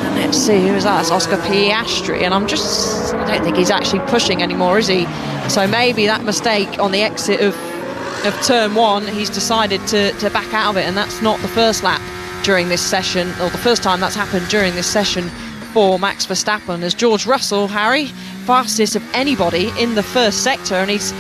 And let's see, who is that? That's Oscar Piastri. And I don't think he's actually pushing anymore, is he? So maybe that mistake on the exit of turn 1, he's decided to back out of it. And that's not the first lap during this session, or the first time that's happened during this session for Max Verstappen, as George Russell, Harry, fastest of anybody in the first sector, and he's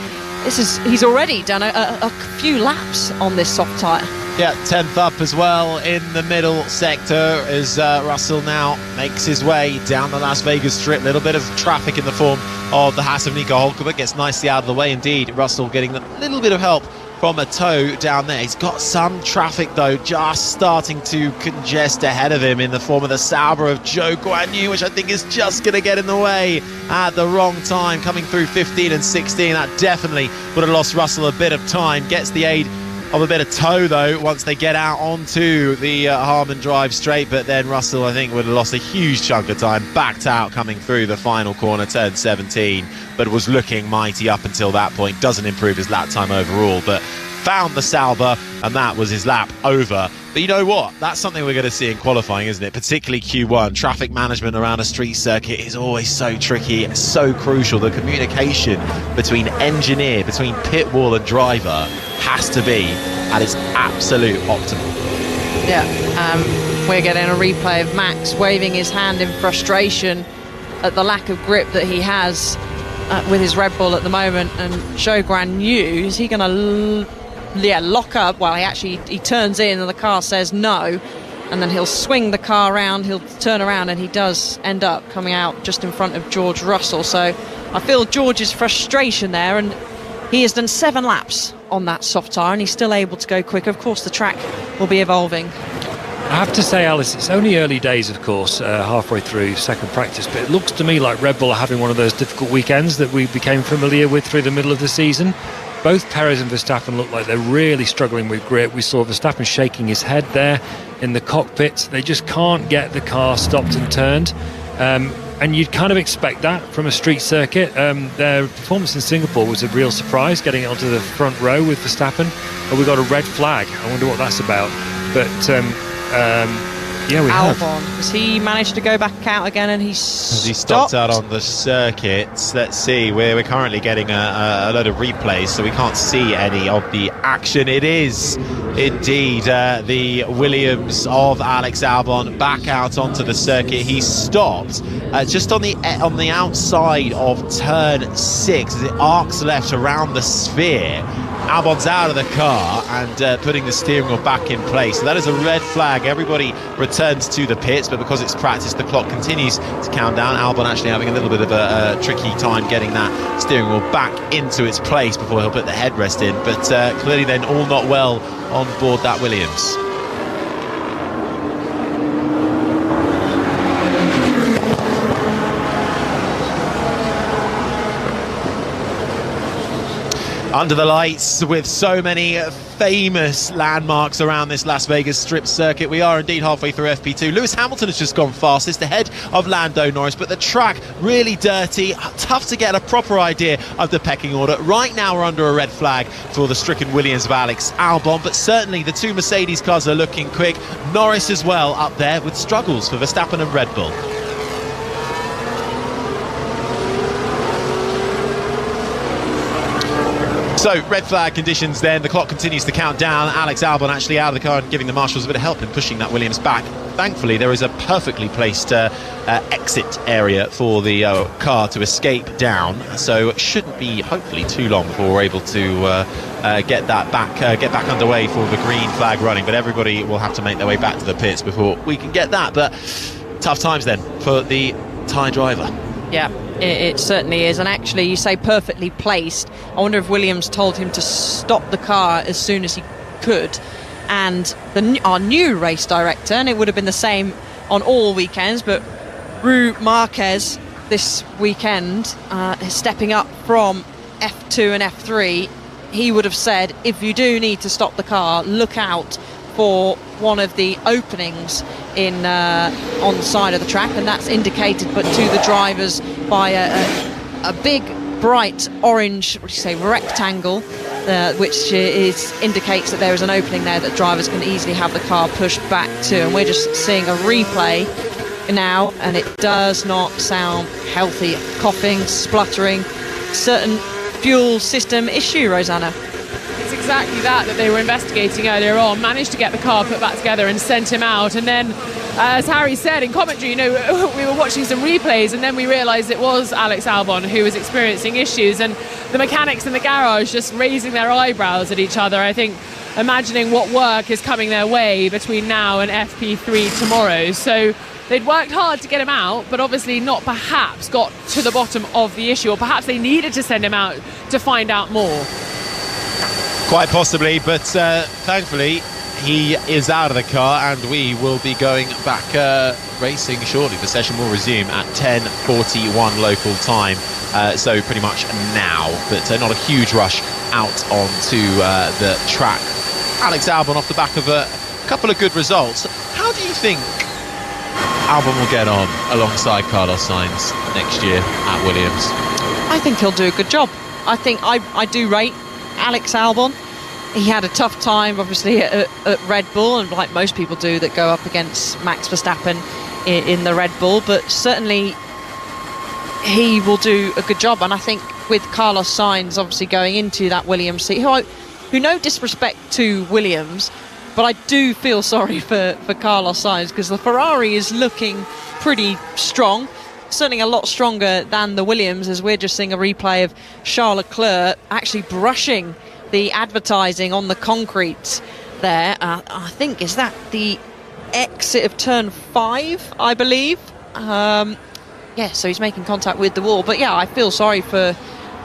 already done a few laps on this soft tyre. Yeah, 10th up as well in the middle sector as Russell now makes his way down the Las Vegas Strip. Little bit of traffic in the form of the Haas of Nico Hulkenberg, gets nicely out of the way indeed. Russell getting a little bit of help from a tow down there. He's got some traffic though, just starting to congest ahead of him in the form of the Sauber of Zhou Guanyu, which I think is just going to get in the way at the wrong time, coming through 15 and 16. That definitely would have lost Russell a bit of time. Gets the aid of a bit of tow though once they get out onto the Harmon Drive straight, but then Russell I think would have lost a huge chunk of time, backed out coming through the final corner, turn 17, but was looking mighty up until that point. Doesn't improve his lap time overall, but found the Sauber, and that was his lap over. But you know what? That's something we're going to see in qualifying, isn't it? Particularly Q1. Traffic management around a street circuit is always so tricky, so crucial. The communication between engineer, between pit wall and driver has to be at its absolute optimum. Yeah, we're getting a replay of Max waving his hand in frustration at the lack of grip that he has with his Red Bull at the moment. And Zhou Guanyu, is he going to lock up? Well, he turns in and the car says no, and then he'll swing the car around, he'll turn around, and he does end up coming out just in front of George Russell. So I feel George's frustration there, and he has done 7 laps on that soft tyre and he's still able to go quicker. Of course the track will be evolving. I have to say, Alice, it's only early days, of course, halfway through second practice, but it looks to me like Red Bull are having one of those difficult weekends that we became familiar with through the middle of the season. Both Perez and Verstappen look like they're really struggling with grip. We saw Verstappen shaking his head there in the cockpit. They just can't get the car stopped and turned. And you'd kind of expect that from a street circuit. Their performance in Singapore was a real surprise, getting onto the front row with Verstappen. But we got a red flag. I wonder what that's about. But yeah, we have. Albon, has he managed to go back out again and Has he stopped out on the circuit? Let's see, we're currently getting a load of replays, so we can't see any of the action. It is indeed the Williams of Alex Albon back out onto the circuit. He stopped just on the outside of turn 6 as it arcs left around the sphere. Albon's out of the car and putting the steering wheel back in place. So that is a red flag. Everybody returns to the pits, but because it's practice, the clock continues to count down. Albon actually having a little bit of a tricky time getting that steering wheel back into its place before he'll put the headrest in. But clearly then all not well on board that Williams. Under the lights, with so many famous landmarks around this Las Vegas Strip circuit, we are indeed halfway through FP2. Lewis Hamilton has just gone fastest ahead of Lando Norris, but the track really dirty, tough to get a proper idea of the pecking order. Right now we're under a red flag for the stricken Williams of Alex Albon, but certainly the 2 Mercedes cars are looking quick. Norris as well up there with struggles for Verstappen and Red Bull. So, red flag conditions then, the clock continues to count down. Alex Albon actually out of the car and giving the marshals a bit of help in pushing that Williams back. Thankfully, there is a perfectly placed exit area for the car to escape down, so it shouldn't be, hopefully, too long before we're able to get back underway for the green flag running. But everybody will have to make their way back to the pits before we can get that. But tough times then for the Thai driver. Yeah, it certainly is. And actually, you say perfectly placed. I wonder if Williams told him to stop the car as soon as he could. And our new race director, and it would have been the same on all weekends, but Rui Marquez this weekend is stepping up from F2 and F3. He would have said, if you do need to stop the car, look out for one of the openings in on the side of the track, and that's indicated but to the drivers by a big bright orange, rectangle, which indicates that there is an opening there that drivers can easily have the car pushed back to. And we're just seeing a replay now, and it does not sound healthy. Coughing, spluttering, certain fuel system issue, Rosanna. It's exactly that they were investigating earlier on. Managed to get the car put back together and sent him out, and then as Harry said in commentary, we were watching some replays, and then we realised it was Alex Albon who was experiencing issues, and the mechanics in the garage just raising their eyebrows at each other, I think, imagining what work is coming their way between now and FP3 tomorrow. So they'd worked hard to get him out, but obviously not perhaps got to the bottom of the issue, or perhaps they needed to send him out to find out more. Quite possibly, but thankfully he is out of the car, and we will be going back racing shortly. The session will resume at 10:41 local time, so pretty much now, but not a huge rush out onto the track. Alex Albon off the back of a couple of good results. How do you think Albon will get on alongside Carlos Sainz next year at Williams? I think he'll do a good job. I do rate Alex Albon. He had a tough time, obviously, at Red Bull, and like most people do that go up against Max Verstappen in the Red Bull, but certainly he will do a good job. And I think with Carlos Sainz obviously going into that Williams seat, who no disrespect to Williams, but I do feel sorry for Carlos Sainz, because the Ferrari is looking pretty strong, certainly a lot stronger than the Williams, as we're just seeing a replay of Charles Leclerc actually brushing the advertising on the concrete there. I think, is that the exit of turn 5, I believe? So he's making contact with the wall. But yeah, I feel sorry for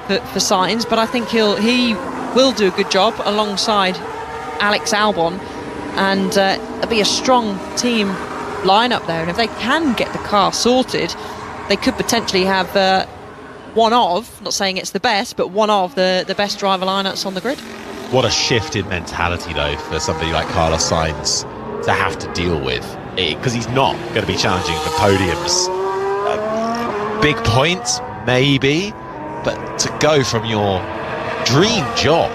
Sainz, but I think he will do a good job alongside Alex Albon, and it'll be a strong team lineup there. And if they can get the car sorted, they could potentially have one of, not saying it's the best, but one of the best driver lineups on the grid. What a shift in mentality, though, for somebody like Carlos Sainz to have to deal with, because he's not going to be challenging for podiums. Big points, maybe, but to go from your dream job,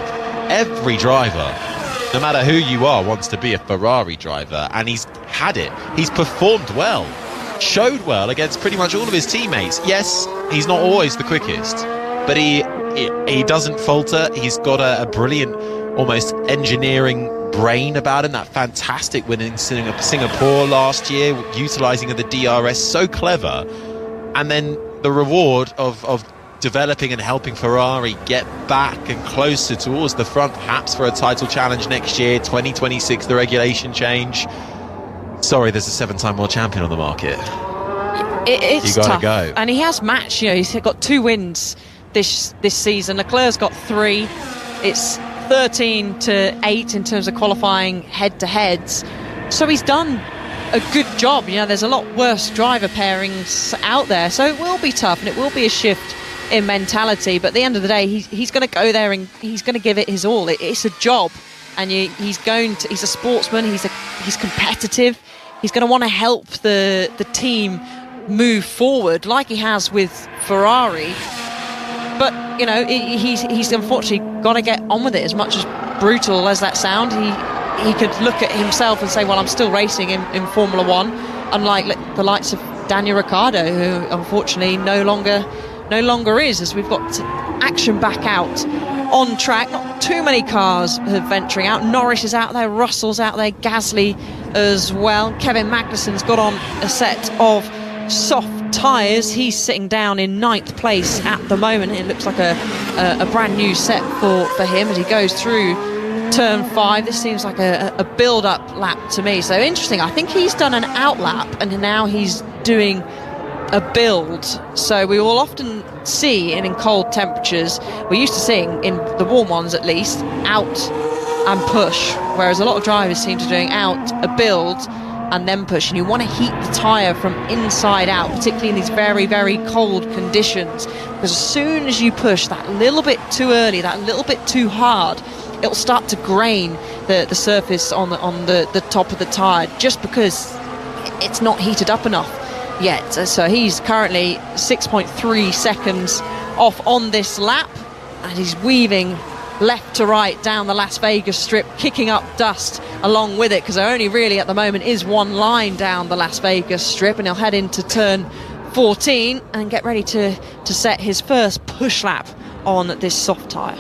every driver, no matter who you are, wants to be a Ferrari driver, and he's had it. He's performed well, showed well against pretty much all of his teammates. Yes, he's not always the quickest, but he doesn't falter. He's got a brilliant, almost engineering brain about him. That fantastic win in Singapore last year, utilising the DRS, so clever. And then the reward of developing and helping Ferrari get back and closer towards the front, perhaps for a title challenge next year, 2026, the regulation change. Sorry, there's a 7-time world champion on the market. It's you gotta tough. go. And he has matched. He's got 2 wins this season. Leclerc's got 3. It's 13-8 in terms of qualifying head-to-heads. So he's done a good job. There's a lot worse driver pairings out there, so it will be tough, and it will be a shift in mentality. But at the end of the day, he's going to go there and he's going to give it his all. It's a job, and he's a sportsman. He's competitive. He's going to want to help the team move forward, like he has with Ferrari. But he's unfortunately got to get on with it. As much as brutal as that sound, he could look at himself and say, well, I'm still racing in Formula 1, unlike the likes of Daniel Ricciardo, who unfortunately no longer is, as we've got action back out on track. Not too many cars are venturing out. Norris is out there, Russell's out there, Gasly as well. Kevin Magnussen's got on a set of soft tyres. He's sitting down in 9th place at the moment. It looks like a brand new set for him as he goes through turn 5. This seems like a build-up lap to me. So interesting. I think he's done an out lap, and now he's doing a build. So we will often see in cold temperatures, we're used to seeing in the warm ones at least, out and push, whereas a lot of drivers seem to be doing out, a build, and then push. And you want to heat the tyre from inside out, particularly in these very, very cold conditions, because as soon as you push that little bit too early, that little bit too hard, it'll start to grain the surface on the top of the tyre, just because it's not heated up enough yet. So he's currently 6.3 seconds off on this lap, and he's weaving left to right down the Las Vegas Strip, kicking up dust along with it, because there only really at the moment is one line down the Las Vegas Strip, and he'll head into turn 14 and get ready to set his first push lap on this soft tyre.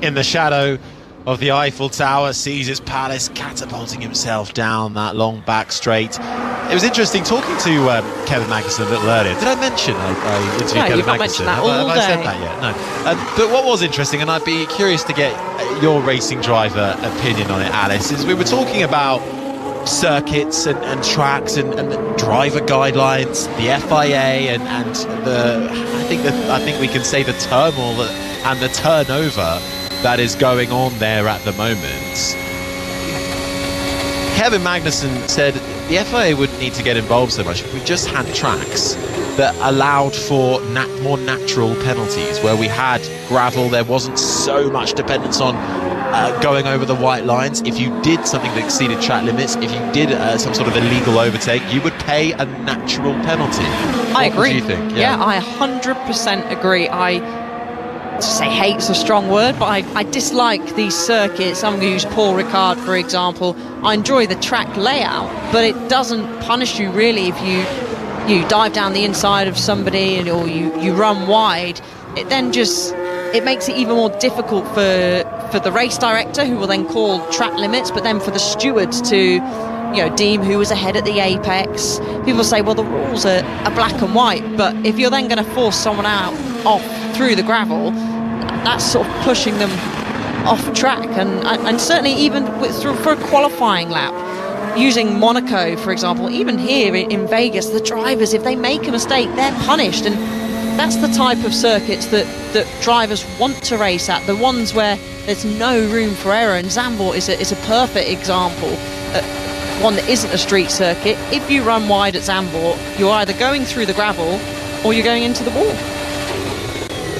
In the shadow of the Eiffel Tower, Caesar's Palace catapulting himself down that long back straight. It was interesting talking to Kevin Magnussen a little earlier. Did I mention I interviewed Kevin Magnussen? Have I said that yet? No. But what was interesting, and I'd be curious to get your racing driver opinion on it, Alice, is we were talking about circuits and tracks and driver guidelines, the FIA and the I think we can say the turmoil and the turnover that is going on there at the moment. Kevin Magnussen said the FIA wouldn't need to get involved so much if we just had tracks that allowed for more natural penalties, where we had gravel, there wasn't so much dependence on going over the white lines. If you did something that exceeded track limits, if you did some sort of illegal overtake, you would pay a natural penalty. I agree. What do you think? Yeah, I 100% agree. To say hate's a strong word, but I dislike these circuits. I'm going to use Paul Ricard, for example. I enjoy the track layout, but it doesn't punish you really if you dive down the inside of somebody or you run wide. It then it makes it even more difficult for the race director, who will then call track limits, but then for the stewards to deem who was ahead at the apex. People say, well, the rules are black and white, but if you're then going to force someone off through the gravel, that's sort of pushing them off track. And certainly even for a qualifying lap, using Monaco, for example, even here in Vegas, the drivers, if they make a mistake, they're punished. And that's the type of circuits that drivers want to race at, the ones where there's no room for error. And Zandvoort is a perfect example, one that isn't a street circuit. If you run wide at Zandvoort, you're either going through the gravel or you're going into the wall.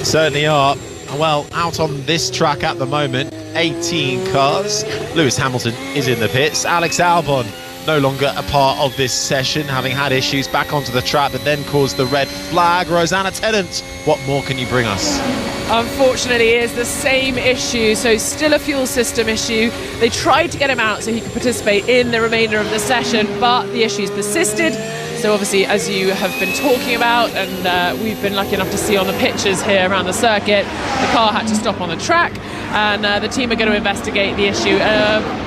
Certainly are. Well, out on this track at the moment, 18 cars. Lewis Hamilton is in the pits. Alex Albon no longer a part of this session, having had issues back onto the track, but then caused the red flag. Rosanna Tennant, what more can you bring us? Unfortunately, it is the same issue, so still a fuel system issue. They tried to get him out so he could participate in the remainder of the session, but the issues persisted. So obviously, as you have been talking about, and we've been lucky enough to see on the pictures here around the circuit, the car had to stop on the track, and the team are going to investigate the issue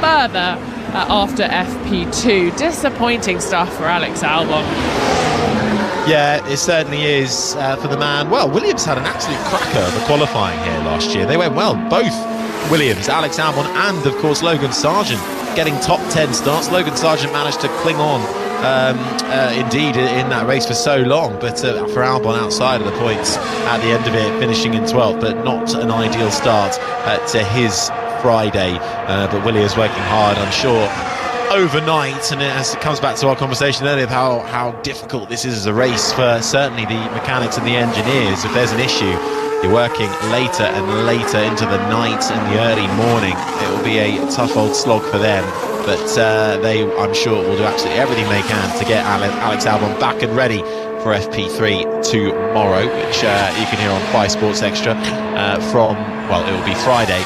further after FP2. Disappointing stuff for Alex Albon. Yeah, it certainly is for the man. Well, Williams had an absolute cracker of a qualifying here last year. They went well, both Williams, Alex Albon, and of course Logan Sargeant getting top 10 starts. Logan Sargeant managed to cling on indeed in that race for so long, but for Albon outside of the points at the end of it, finishing in 12th, but not an ideal start to his Friday. But Williams working hard, I'm sure, overnight, and it comes back to our conversation earlier of how difficult this is as a race for certainly the mechanics and the engineers. If there's an issue, you're working later and later into the night and the early morning. It will be a tough old slog for them, but they, I'm sure, will do absolutely everything they can to get Alex Albon back and ready for FP3 tomorrow, which you can hear on 5 Sports Extra from, well, it will be Friday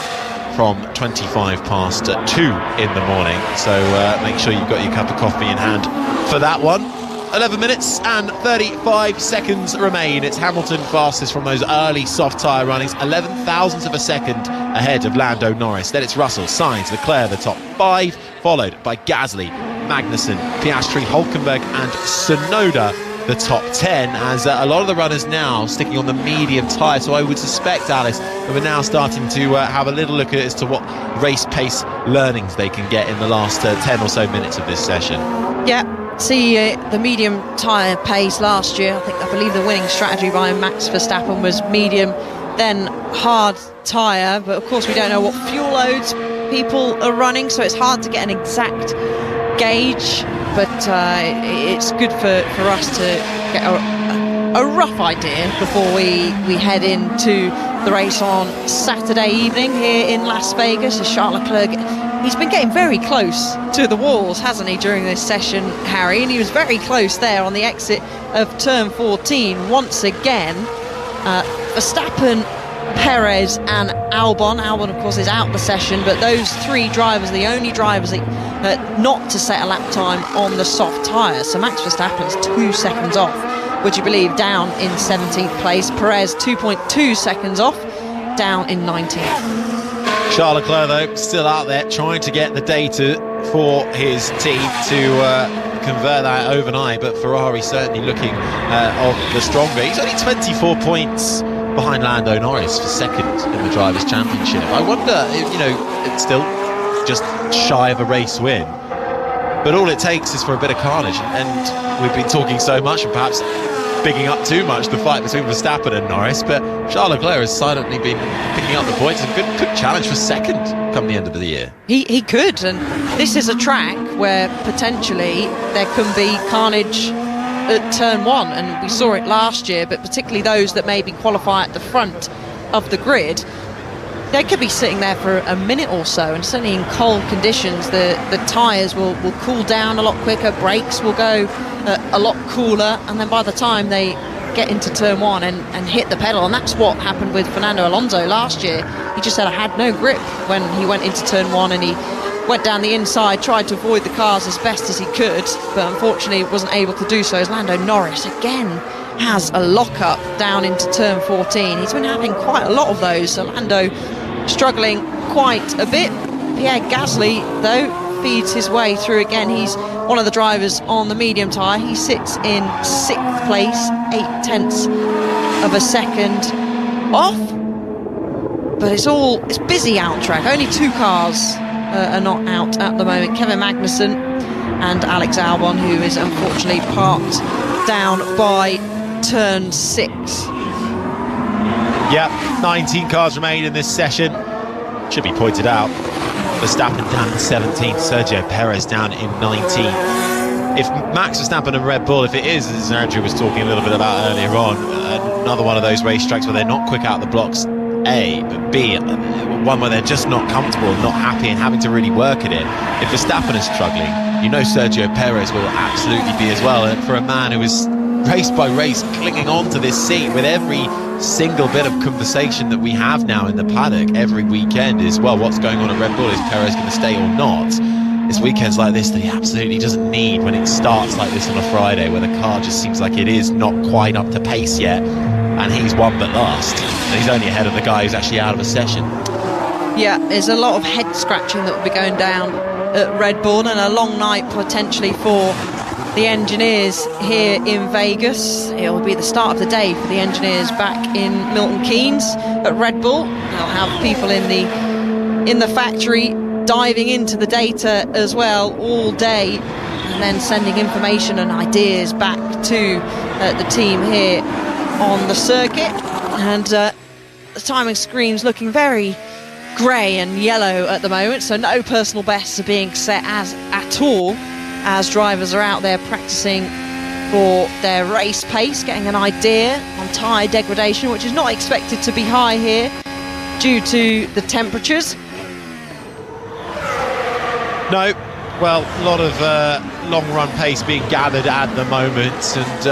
from 25 past 2 in the morning. So make sure you've got your cup of coffee in hand for that one. 11 minutes and 35 seconds remain. It's Hamilton fastest from those early soft tyre runnings, 11 thousandths of a second ahead of Lando Norris. Then it's Russell, Sainz, Leclerc, the top 5, followed by Gasly, Magnussen, Piastri, Hülkenberg and Tsunoda, the top 10, as a lot of the runners now sticking on the medium tyre. So I would suspect, Alice, that we're now starting to have a little look at as to what race pace learnings they can get in the last 10 or so minutes of this session. Yeah, see the medium tyre pace last year. I believe the winning strategy by Max Verstappen was medium, then hard tyre. But of course we don't know what fuel loads people are running, so it's hard to get an exact gauge. But it's good for us to get a rough idea before we head into the race on Saturday evening here in Las Vegas as Charles Leclerc. He's been getting very close to the walls, hasn't he, during this session, Harry? And he was very close there on the exit of turn 14 once again. Verstappen, Perez and Albon. Albon, of course, is out the session, but those three drivers, the only drivers not to set a lap time on the soft tyres. So Max Verstappen's 2 seconds off, would you believe, down in 17th place. Perez 2.2 seconds off, down in 19th. Charles Leclerc, though, still out there trying to get the data for his team to convert that overnight, but Ferrari certainly looking of the stronger. He's only 24 points behind Lando Norris for second in the Drivers' Championship. I wonder if, it's still just shy of a race win. But all it takes is for a bit of carnage, and we've been talking so much and perhaps bigging up too much the fight between Verstappen and Norris, but Charles Leclerc has silently been picking up the points and could challenge for second come the end of the year. He could, and this is a track where potentially there can be carnage at turn 1, and we saw it last year, but particularly those that maybe qualify at the front of the grid, they could be sitting there for a minute or so, and certainly in cold conditions the tyres will cool down a lot quicker, brakes will go a lot cooler, and then by the time they get into turn 1 and hit the pedal, and that's what happened with Fernando Alonso last year. He just said, I had no grip when he went into turn 1, and he went down the inside, tried to avoid the cars as best as he could, but unfortunately wasn't able to do so, as Lando Norris again has a lock-up down into turn 14. He's been having quite a lot of those, so Lando struggling quite a bit. Pierre Gasly, though, feeds his way through again. He's one of the drivers on the medium tyre. He sits in 6th place, 0.8 of a second off. But it's busy out track. Only 2 cars are not out at the moment. Kevin Magnussen and Alex Albon, who is unfortunately parked down by turn 6. Yep, 19 cars remain in this session. Should be pointed out, Verstappen down in 17th, Sergio Perez down in 19th. If Max Verstappen and Red Bull, if it is, as Andrew was talking a little bit about earlier on, another one of those racetracks where they're not quick out the blocks, A, but B, one where they're just not comfortable, not happy and having to really work at it. If Verstappen is struggling, Sergio Perez will absolutely be as well. And for a man who is race by race clinging on to this seat with every single bit of conversation that we have now in the paddock every weekend is, well, what's going on at Red Bull? Is Perez going to stay or not? It's weekends like this that he absolutely doesn't need when it starts like this on a Friday, where the car just seems like it is not quite up to pace yet, and he's one but last, and he's only ahead of the guy who's actually out of a session. Yeah, there's a lot of head scratching that will be going down at Red Bull, and a long night potentially for the engineers here in Vegas. It'll be the start of the day for the engineers back in Milton Keynes at Red Bull. They'll have people in the factory diving into the data as well all day, and then sending information and ideas back to the team here on the circuit. And the timing screen's looking very grey and yellow at the moment, so no personal bests are being set at all, as drivers are out there practicing for their race pace, getting an idea on tyre degradation, which is not expected to be high here due to the temperatures. No, well, a lot of long run pace being gathered at the moment, and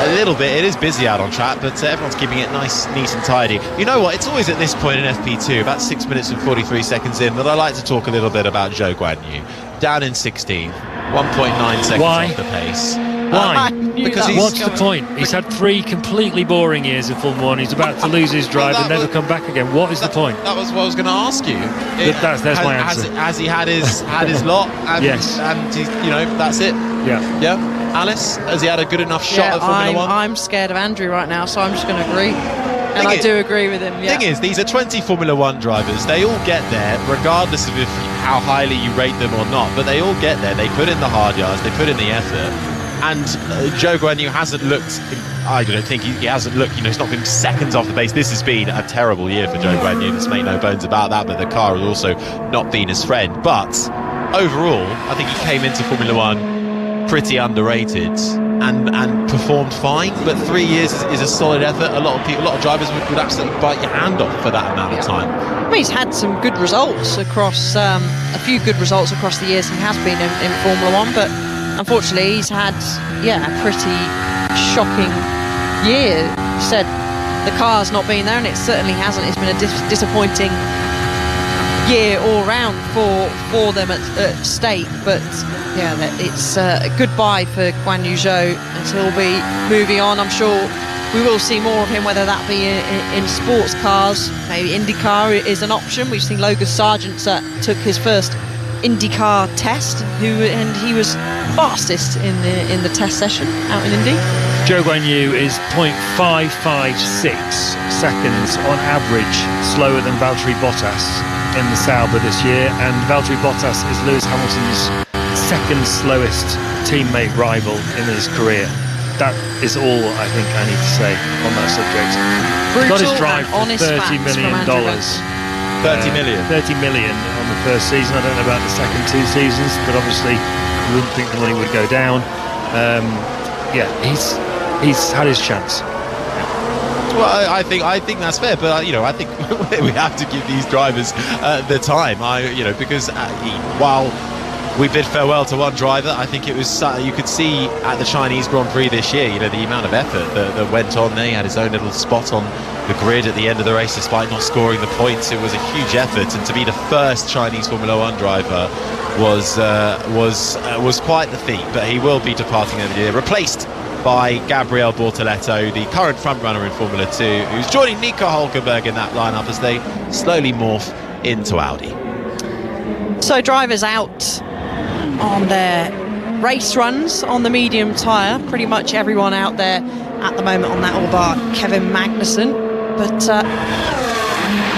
a little bit, it is busy out on track, but everyone's keeping it nice, neat and tidy. You know what, it's always at this point in FP2, about 6 minutes and 43 seconds in, that I like to talk a little bit about Zhou Guanyu. Down in 16, 1.9 seconds off the pace. Why? Because what's the point? He's had 3 completely boring years in Formula 1. He's about to lose his drive and never come back again. What is the point? That was what I was going to ask you. That's my answer. Has he had his lot? And, yes. And he's, that's it. Yeah. Yeah. Alice, has he had a good enough shot at Formula 1? I'm scared of Andrew right now, so I'm just going to agree. And I do agree with him. Yeah. Thing is, these are 20 Formula 1 drivers. They all get there, regardless of how highly you rate them or not. But they all get there. They put in the hard yards. They put in the effort. And Zhou Guanyu hasn't looked. I don't think he hasn't looked. He's not been seconds off the pace. This has been a terrible year for Zhou Guanyu. Let's make no bones about that. But the car has also not been his friend. But overall, I think he came into Formula 1 pretty underrated. and performed fine. But 3 years is a solid effort. A lot of drivers would absolutely bite your hand off for that amount of time. I mean, he's had some good results across a few good results across the years he has been in Formula One, but unfortunately he's had a pretty shocking year. Said the car's not been there, and it certainly hasn't. It's been a disappointing year all round for them at State, but it's a goodbye for Guan Yu Zhou, and he'll be moving on. I'm sure we will see more of him, whether that be in sports cars. Maybe IndyCar is an option. We've seen Logan Sargent took his first IndyCar test, and he was fastest in the test session out in Indy. Zhou Guanyu is 0.556 seconds on average slower than Valtteri Bottas in the Sauber this year, and Valtteri Bottas is Lewis Hamilton's second slowest teammate rival in his career. That is all I think I need to say on that subject. He got his drive for $30 million. 30 million? 30 million on the first season. I don't know about the second 2 seasons, but obviously you wouldn't think the money would go down. He's had his chance. Well, I think that's fair, but I think we have to give these drivers the time. Because while we bid farewell to one driver, I think it was you could see at the Chinese Grand Prix this year, the amount of effort that went on there. He had his own little spot on the grid at the end of the race, despite not scoring the points. It was a huge effort, and to be the first Chinese Formula One driver was quite the feat. But he will be departing over the year, replaced by Gabriel Bortoleto, the current frontrunner in Formula 2, who's joining Nico Hülkenberg in that lineup as they slowly morph into Audi. So drivers out on their race runs on the medium tyre. Pretty much everyone out there at the moment on that, all bar Kevin Magnussen. But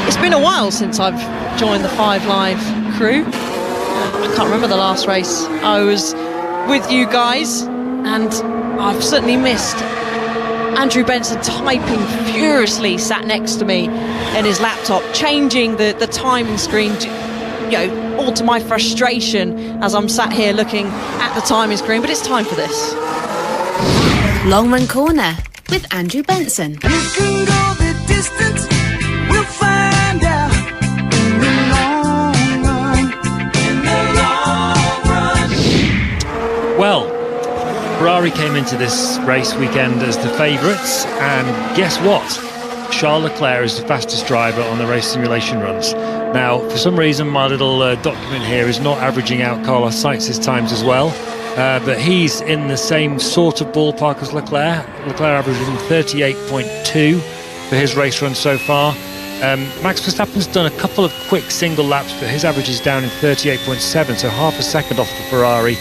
it's been a while since I've joined the 5 Live crew. I can't remember the last race I was with you guys, and I've certainly missed Andrew Benson typing furiously, sat next to me in his laptop, changing the timing screen, all to my frustration as I'm sat here looking at the timing screen. But it's time for this. Long Run Corner with Andrew Benson. You can go the distance, we'll find out in the long run. In the long run. Well, Ferrari came into this race weekend as the favourites, and guess what? Charles Leclerc is the fastest driver on the race simulation runs. Now, for some reason, my little document here is not averaging out Carlos Sainz's times as well, but he's in the same sort of ballpark as Leclerc. Leclerc averaging 38.2 for his race run so far. Max Verstappen's done a couple of quick single laps, but his average is down in 38.7, so half a second off the Ferrari.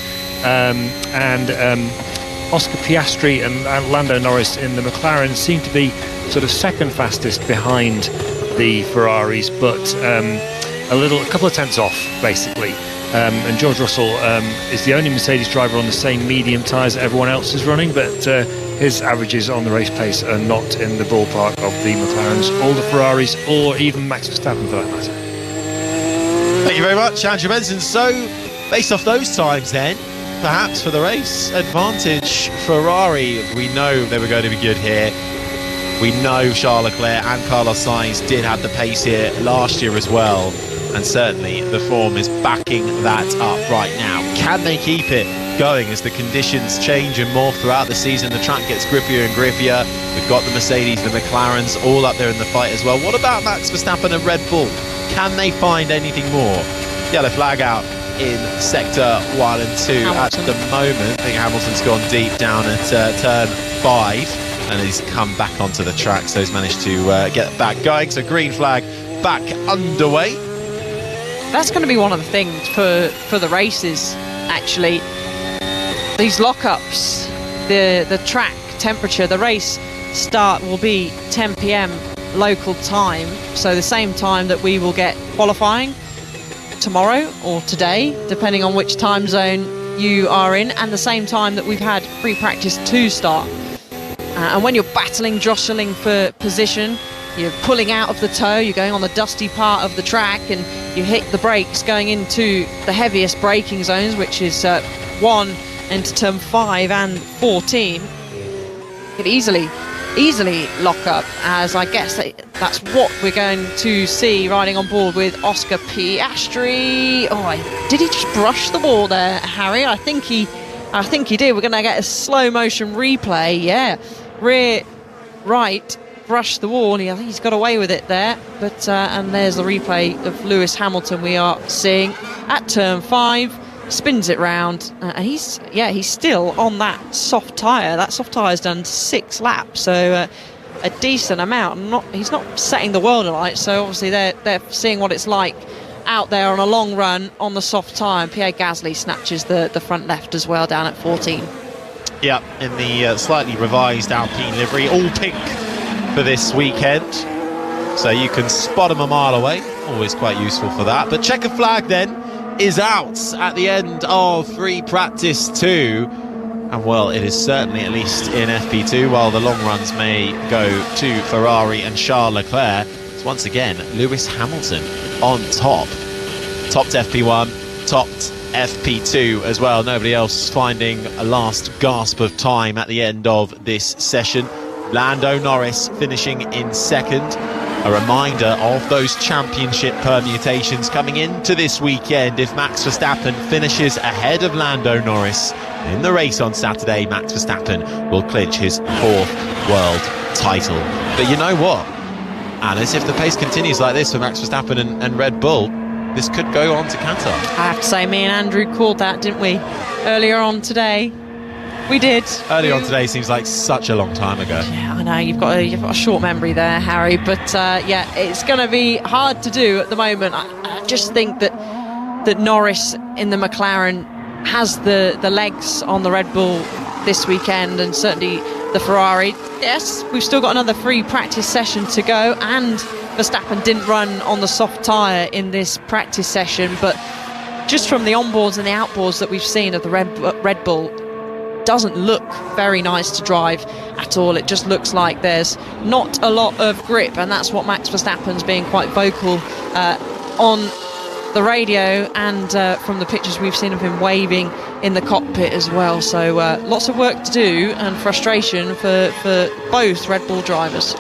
Oscar Piastri and Lando Norris in the McLaren seem to be sort of second fastest behind the Ferraris, but a couple of tenths off basically. And George Russell is the only Mercedes driver on the same medium tyres that everyone else is running, but his averages on the race pace are not in the ballpark of the McLarens or the Ferraris or even Max Verstappen for that matter. Thank you very much, Andrew Benson. So, based off those times then, perhaps for the race advantage, Ferrari, we know they were going to be good here. We know Charles Leclerc and Carlos Sainz did have the pace here last year as well, and certainly the form is backing that up right now. Can they keep it going as the conditions change and morph throughout the season? The track gets grippier and grippier. We've got the Mercedes, the McLarens all up there in the fight as well. What about Max Verstappen and Red Bull? Can they find anything more? Yellow flag out in sector 1 and 2 Hamilton. At the moment. I think Hamilton's gone deep down at turn 5 and he's come back onto the track, so he's managed to get back going. So green flag back underway. That's going to be one of the things for the races, actually. These lockups, the track temperature, the race start will be 10 p.m. local time, so the same time that we will get qualifying tomorrow or today, depending on which time zone you are in, and the same time that we've had free practice 2 start. And when you're battling, jostling for position, you're pulling out of the toe, you're going on the dusty part of the track, and you hit the brakes going into the heaviest braking zones, which is 1 into turn 5 and 14 could easily lock up, as I guess that's what we're going to see riding on board with Oscar Piastri. Did he just brush the wall there, Harry? I think he did. We're going to get a slow motion replay. Yeah, rear right brushed the wall. I think he's got away with it there. But and there's the replay of Lewis Hamilton we are seeing at turn 5. Spins it round, and he's still on that soft tyre. That soft tyre's done 6 laps, so a decent amount. He's not setting the world alight, so obviously they're seeing what it's like out there on a long run on the soft tyre. And Pierre Gasly snatches the front left as well down at 14. Yeah, in the slightly revised Alpine livery, all pink for this weekend, so you can spot him a mile away. Always quite useful for that. But checker flag then is out at the end of free practice 2, and well, it is certainly, at least in FP2, while the long runs may go to Ferrari and Charles Leclerc, it's once again Lewis Hamilton on topped FP1, topped FP2 as well. Nobody else finding a last gasp of time at the end of this session. Lando Norris finishing in second. A reminder of those championship permutations coming into this weekend. If Max Verstappen finishes ahead of Lando Norris in the race on Saturday, Max Verstappen will clinch his 4th world title. But you know what, Alice, if the pace continues like this for Max Verstappen and Red Bull, this could go on to Qatar. I have to say, me and Andrew called that, didn't we, earlier on today? We did. Earlier on today seems like such a long time ago. Yeah, I know, you've got a short memory there, Harry, but it's going to be hard to do at the moment. I just think that Norris in the McLaren has the legs on the Red Bull this weekend, and certainly the Ferrari. Yes, we've still got another free practice session to go, and Verstappen didn't run on the soft tyre in this practice session, but just from the onboards and the outboards that we've seen of the Red Bull, doesn't look very nice to drive at all. It just looks like there's not a lot of grip, and that's what Max Verstappen's being quite vocal on the radio, and from the pictures we've seen of him waving in the cockpit as well. So lots of work to do, and frustration for both Red Bull drivers.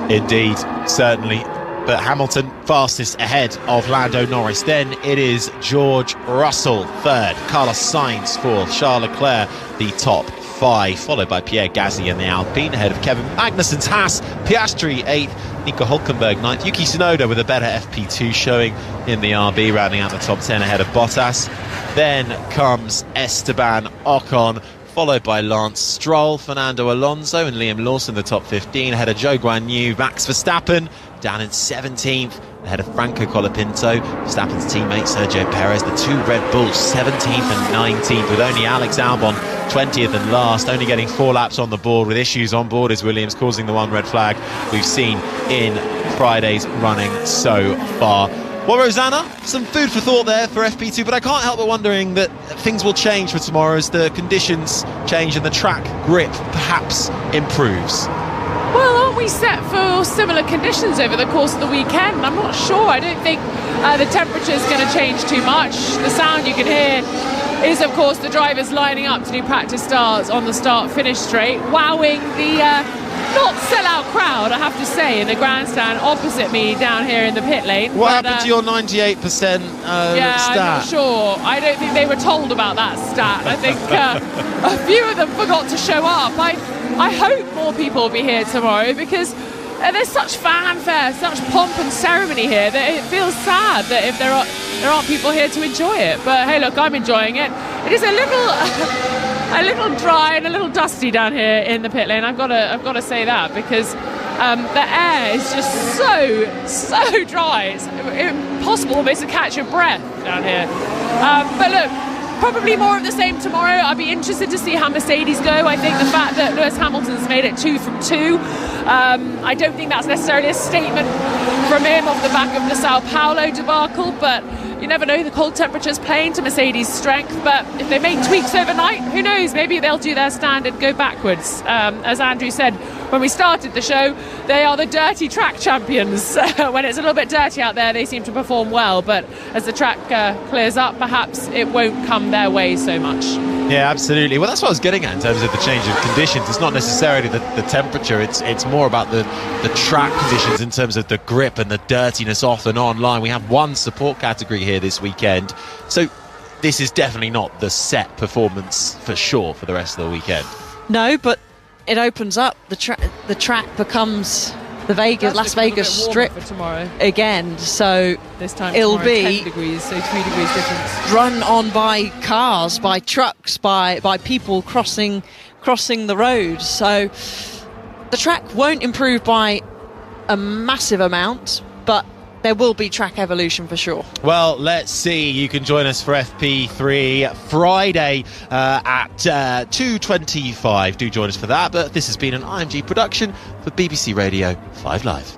Indeed, certainly. But Hamilton fastest ahead of Lando Norris. Then it is George Russell third, Carlos Sainz fourth, Charles Leclerc the top 5, followed by Pierre Gasly in the Alpine, ahead of Kevin Magnussen's Haas, Piastri 8th, Nico Hülkenberg 9th, Yuki Tsunoda with a better FP2 showing in the RB, rounding out the top 10 ahead of Bottas. Then comes Esteban Ocon, followed by Lance Stroll, Fernando Alonso and Liam Lawson, the top 15, ahead of Zhou Guanyu. Max Verstappen down in 17th, ahead of Franco Colapinto. Verstappen's teammate Sergio Perez, the 2 Red Bulls, 17th and 19th, with only Alex Albon 20th and last, only getting 4 laps on the board, with issues on board as Williams, causing the 1 red flag we've seen in Friday's running so far. Well, Rosanna, some food for thought there for FP2, but I can't help but wondering that things will change for tomorrow as the conditions change and the track grip perhaps improves. Well, aren't we set for similar conditions over the course of the weekend? I'm not sure. I don't think the temperature's going to change too much. The sound you can hear is, of course, the drivers lining up to do practice starts on the start-finish straight, wowing the not sell-out crowd, I have to say, in the grandstand opposite me down here in the pit lane. What happened to your 98% stat? I'm not sure. I don't think they were told about that stat. I think a few of them forgot to show up. I hope more people will be here tomorrow, because there's such fanfare, such pomp and ceremony here, that it feels sad that if there aren't people here to enjoy it. But hey, look, I'm enjoying it. It is a little dry and a little dusty down here in the pit lane. I've got to say that, because the air is just so dry. It's impossible almost to catch your breath down here. But look, probably more of the same tomorrow. I'd be interested to see how Mercedes go. I think the fact that Lewis Hamilton's made it 2 from 2, I don't think that's necessarily a statement from him off the back of the Sao Paulo debacle, but you never know, the cold temperatures playing to Mercedes' strength. But if they make tweaks overnight, who knows, maybe they'll do their standard, go backwards. As Andrew said when we started the show, they are the dirty track champions. When it's a little bit dirty out there, they seem to perform well, but as the track clears up, perhaps it won't come their way so much. Yeah, absolutely. Well, that's what I was getting at in terms of the change of conditions. It's not necessarily the temperature, it's more about the track conditions in terms of the grip and the dirtiness off and on line. We have one support category here this weekend, so this is definitely not the set performance for sure for the rest of the weekend. No, but it opens up. The track becomes the Las Vegas Strip for tomorrow again, so this time it'll tomorrow, be 10 degrees, so 3 degrees difference. Run on by cars, by trucks, by people crossing the road. So the track won't improve by a massive amount, but there will be track evolution for sure. Well, let's see. You can join us for FP3 Friday at 2:25. Do join us for that. But this has been an IMG production for BBC Radio 5 Live.